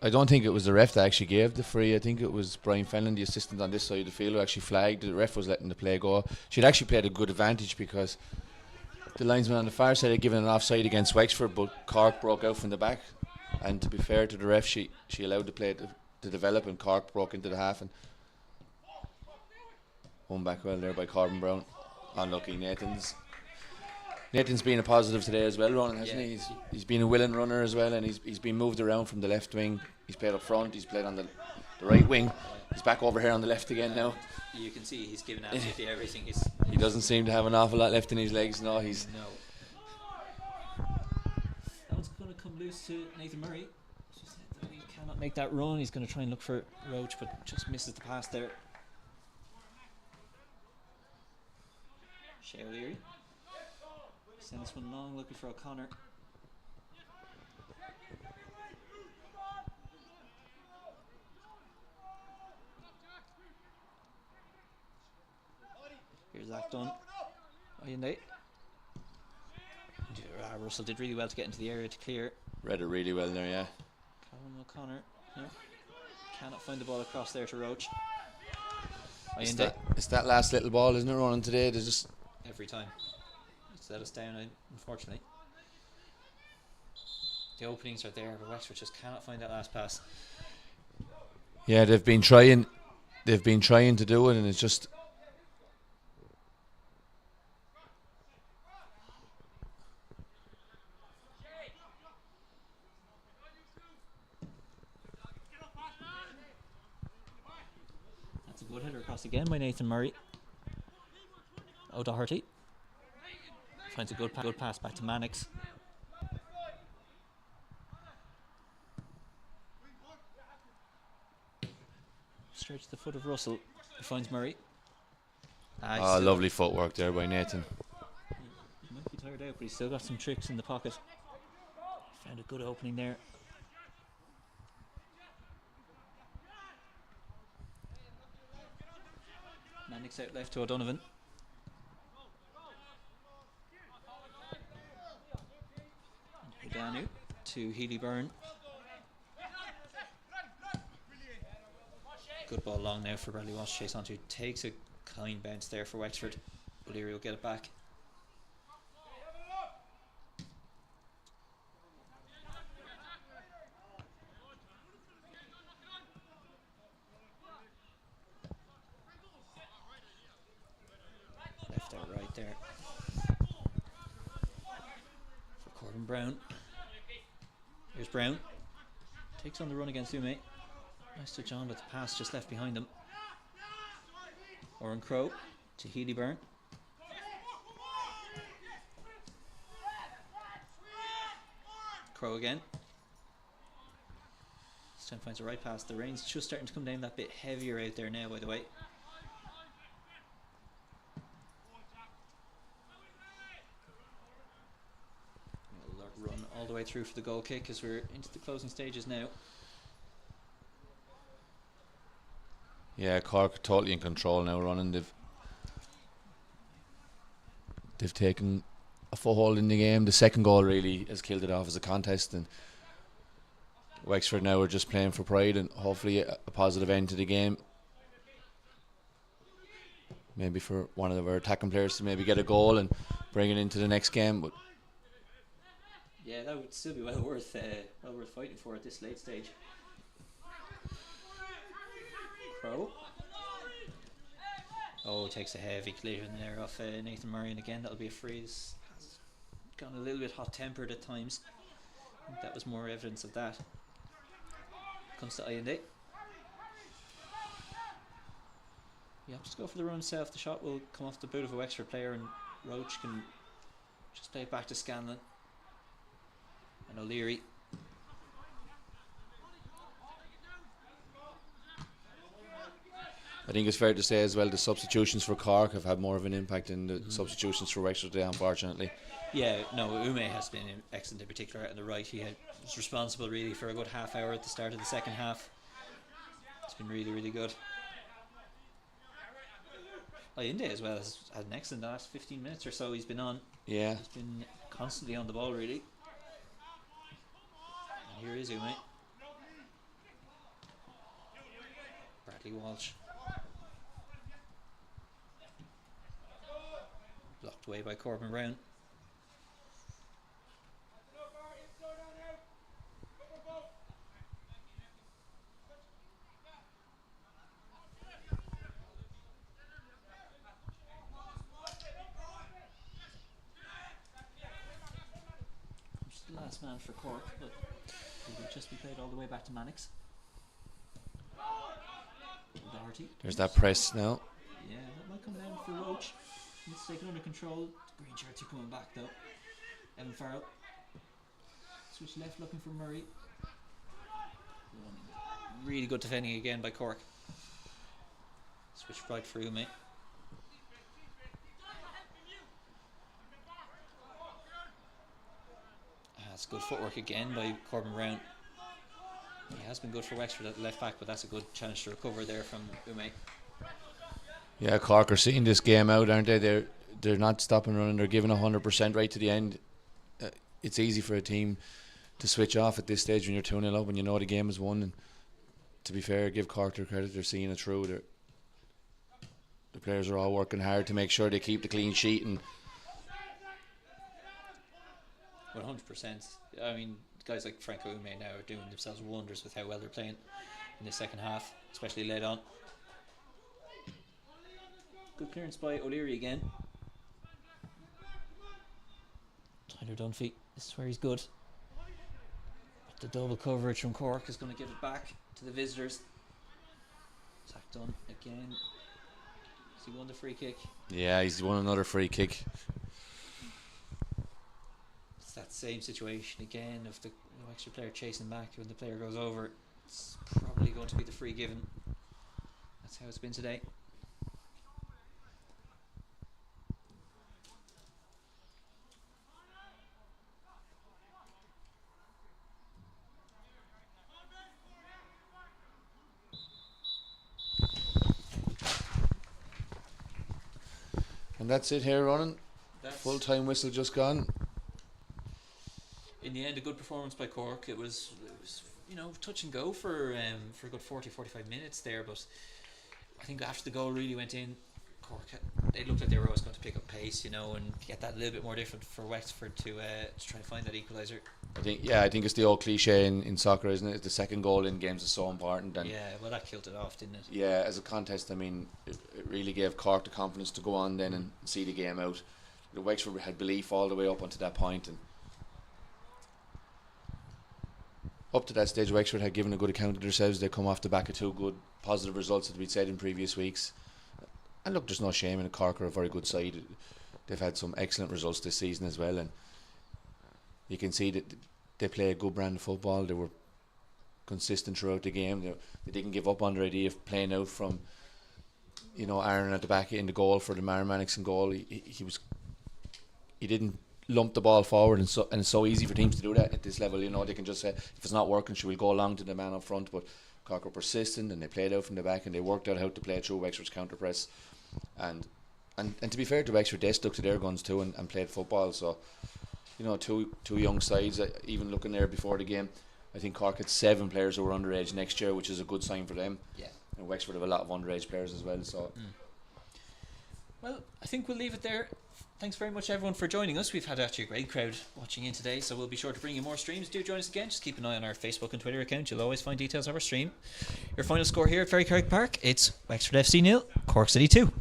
I don't think it was the ref that actually gave the free. I think it was Brian Fenlon, the assistant on this side of the field, who actually flagged. The ref was letting the play go. She'd actually played a good advantage because the linesman on the far side had given an offside against Wexford, but Cork broke out from the back. And to be fair to the ref, she allowed the play to develop, and Cork broke into the half and won back well there by Corbin Brown. Unlucky. Nathan's been a positive today as well, Ronan, hasn't he? He's been a willing runner as well, and he's been moved around from the left wing. He's played up front, he's played on the right wing. He's back over here on the left again now. You can see he's given absolutely everything. He doesn't seem to have an awful lot left in his legs. No. That one's going to come loose to Nathan Murray. He cannot make that run. He's going to try and look for Roach, but just misses the pass there. Shea O'Leary send this one long, looking for O'Connor. Here's that done. Russell did really well to get into the area to clear. Read it really well there, yeah. Colin O'Connor cannot find the ball across there to Roach. It's that last little ball, isn't it, Ronan, today? There's just every time. It's let us down, unfortunately. The openings are there, but Wexford just cannot find that last pass. Yeah, they've been trying to do it, and it's just that's a good header across again by Nathan Murray. O'Doherty finds a good pass back to Mannix. Straight to the foot of Russell. He finds Murray. Lovely footwork there by Nathan. He might be tired out, but he's still got some tricks in the pocket. Found a good opening there. Mannix out left to O'Donovan. Hodanu to Healy Byrne. Good ball long now for Bradley Walsh. Chase onto, takes a kind bounce there for Wexford. O'Leary will get it back. Left out right there for Corbin Brown. Here's Brown. Takes on the run against Ume. Nice touch on, but the pass just left behind him. Oren Crowe to Healy Byrne. Crowe again. This time finds the right pass. The rain's just starting to come down that bit heavier out there now, by the way. We'll run all the way through for the goal kick as we're into the closing stages now. Yeah, Cork totally in control now, running. They've taken a foothold in the game. The second goal really has killed it off as a contest, and Wexford now are just playing for pride and hopefully a positive end to the game. maybe for one of our attacking players to maybe get a goal and bring it into the next game. But yeah, that would still be well worth fighting for at this late stage. Crow. Oh, takes a heavy clear in there off Nathan Murray, and again that'll be a free. Has gone a little bit hot-tempered at times. I think that was more evidence of that. Comes to Allende. Yeah, just go for the run itself. The shot will come off the boot of a Wexford player, and Roach can just play it back to Scanlon and O'Leary. I think it's fair to say as well the substitutions for Cork have had more of an impact than the substitutions for Wexford today, unfortunately. Yeah, no, Ume has been excellent in particular out on the right. He was responsible really for a good half hour at the start of the second half. It's been really, really good. Inde as well has had an excellent last 15 minutes or so he's been on. Yeah. He's been constantly on the ball really. And here is Ume. Bradley Walsh. Blocked away by Corbin Brown. Just the last man for Cork, but it will just be played all the way back to Mannix. Doherty. There's that press now. Yeah, that might come down for Roach. It's taken under control. Green shirts are coming back though. Evan Farrell. Switch left looking for Murray. Really good defending again by Cork. Switch right for Ume. That's good footwork again by Corbin Brown. He has been good for Wexford at the left back, but that's a good challenge to recover there from Ume. Yeah, Cork are seeing this game out, aren't they? They're not stopping running. They're giving 100% right to the end. It's easy for a team to switch off at this stage when you're 2-0 up when you know the game is won. And to be fair, give Cork their credit. They're seeing it through. The players are all working hard to make sure they keep the clean sheet. And 100%. I mean, guys like Franco Ume now are doing themselves wonders with how well they're playing in the second half, especially late on. Good clearance by O'Leary again. Tyler Dunphy, this is where he's good. But the double coverage from Cork is going to give it back to the visitors. Zach Dunn again. Has he won the free kick? yeah, he's won another free kick. It's that same situation again of the extra player chasing back. When the player goes over, it's probably going to be the free given. That's how it's been today. And that's it here running. That's Full time whistle just gone. in the end a good performance by Cork. It was touch and go for a good 40-45 minutes there, but I think after the goal really went in, Cork they looked like they were always going to pick up pace, and get that a little bit more different for Wexford to try to find that equaliser. I think it's the old cliche in soccer, isn't it? The second goal in games is so important. And yeah, well, that killed it off, didn't it? yeah, as a contest, I mean, it really gave Cork the confidence to go on then and see the game out. The Wexford had belief all the way up until that point, and up to that stage, Wexford had given a good account of themselves. They come off the back of two good positive results that we'd said in previous weeks. And look, there's no shame in it. Cork are a very good side. They've had some excellent results this season as well, and you can see that they play a good brand of football. They were consistent throughout the game. They didn't give up on their idea of playing out from, Aaron at the back in the goal for the Mannix in goal. He didn't lump the ball forward, and it's so easy for teams to do that at this level. They can just say, if it's not working, we'll go along to the man up front. But Cork were persistent, and they played out from the back, and they worked out how to play through Wexford's counter press. And to be fair to Wexford, they stuck to their guns too and played football. So two young sides. Even looking there before the game, I think Cork had 7 players who were underage next year, which is a good sign for them. Yeah. And Wexford have a lot of underage players as well. So Well, I think we'll leave it there. Thanks very much, everyone, for joining us. We've had actually a great crowd watching in today, so we'll be sure to bring you more streams. Do join us again. Just keep an eye on our Facebook and Twitter account. You'll always find details of our stream. Your final score here at Ferry Carrick Park, it's Wexford FC 0, Cork City 2.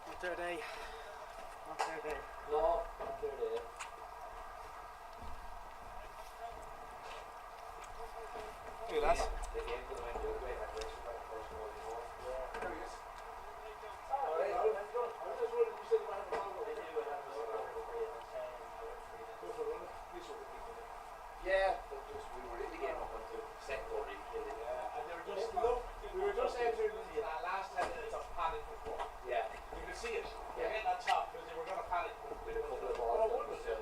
Not their day. Not their day. No, not their day. Hey lads. The game could have went the other way. That race was first goal of the ball. Yeah. There he is. Alright, I was just wondering, you said you might have a ball. They do have a ball. Yeah, but just we were in the game up until the second goal really killed it. Yeah, and they were just we were just entering that last 10 minutes of panic football. Yeah. You could see it. They hit that top because they were going to panic with a couple of balls. Oh, what was it?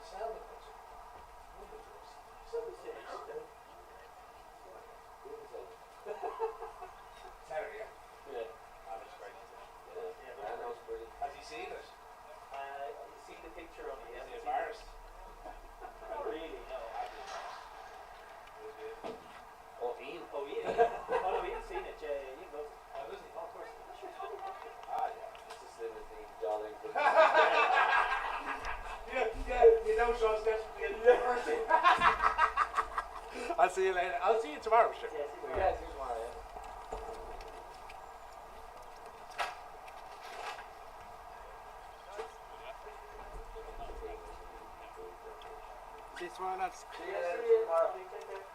Selma. Terry, yeah. Yeah. That was great. Yeah, that was brilliant. Has he seen it? You see the picture of it? Is he embarrassed? Not really, no. Oh, Ian? Oh, Ian? Oh, no, Ian's seen it. Yeah, Ian knows it. Oh, does he? Oh, of course. Ah, yeah. It's just little thing, darling. Yeah, you know Sean's desperate to get first in. I'll see you later. I'll see you tomorrow, sure. Yeah, see you tomorrow, yeah. See you tomorrow, lads. See you tomorrow.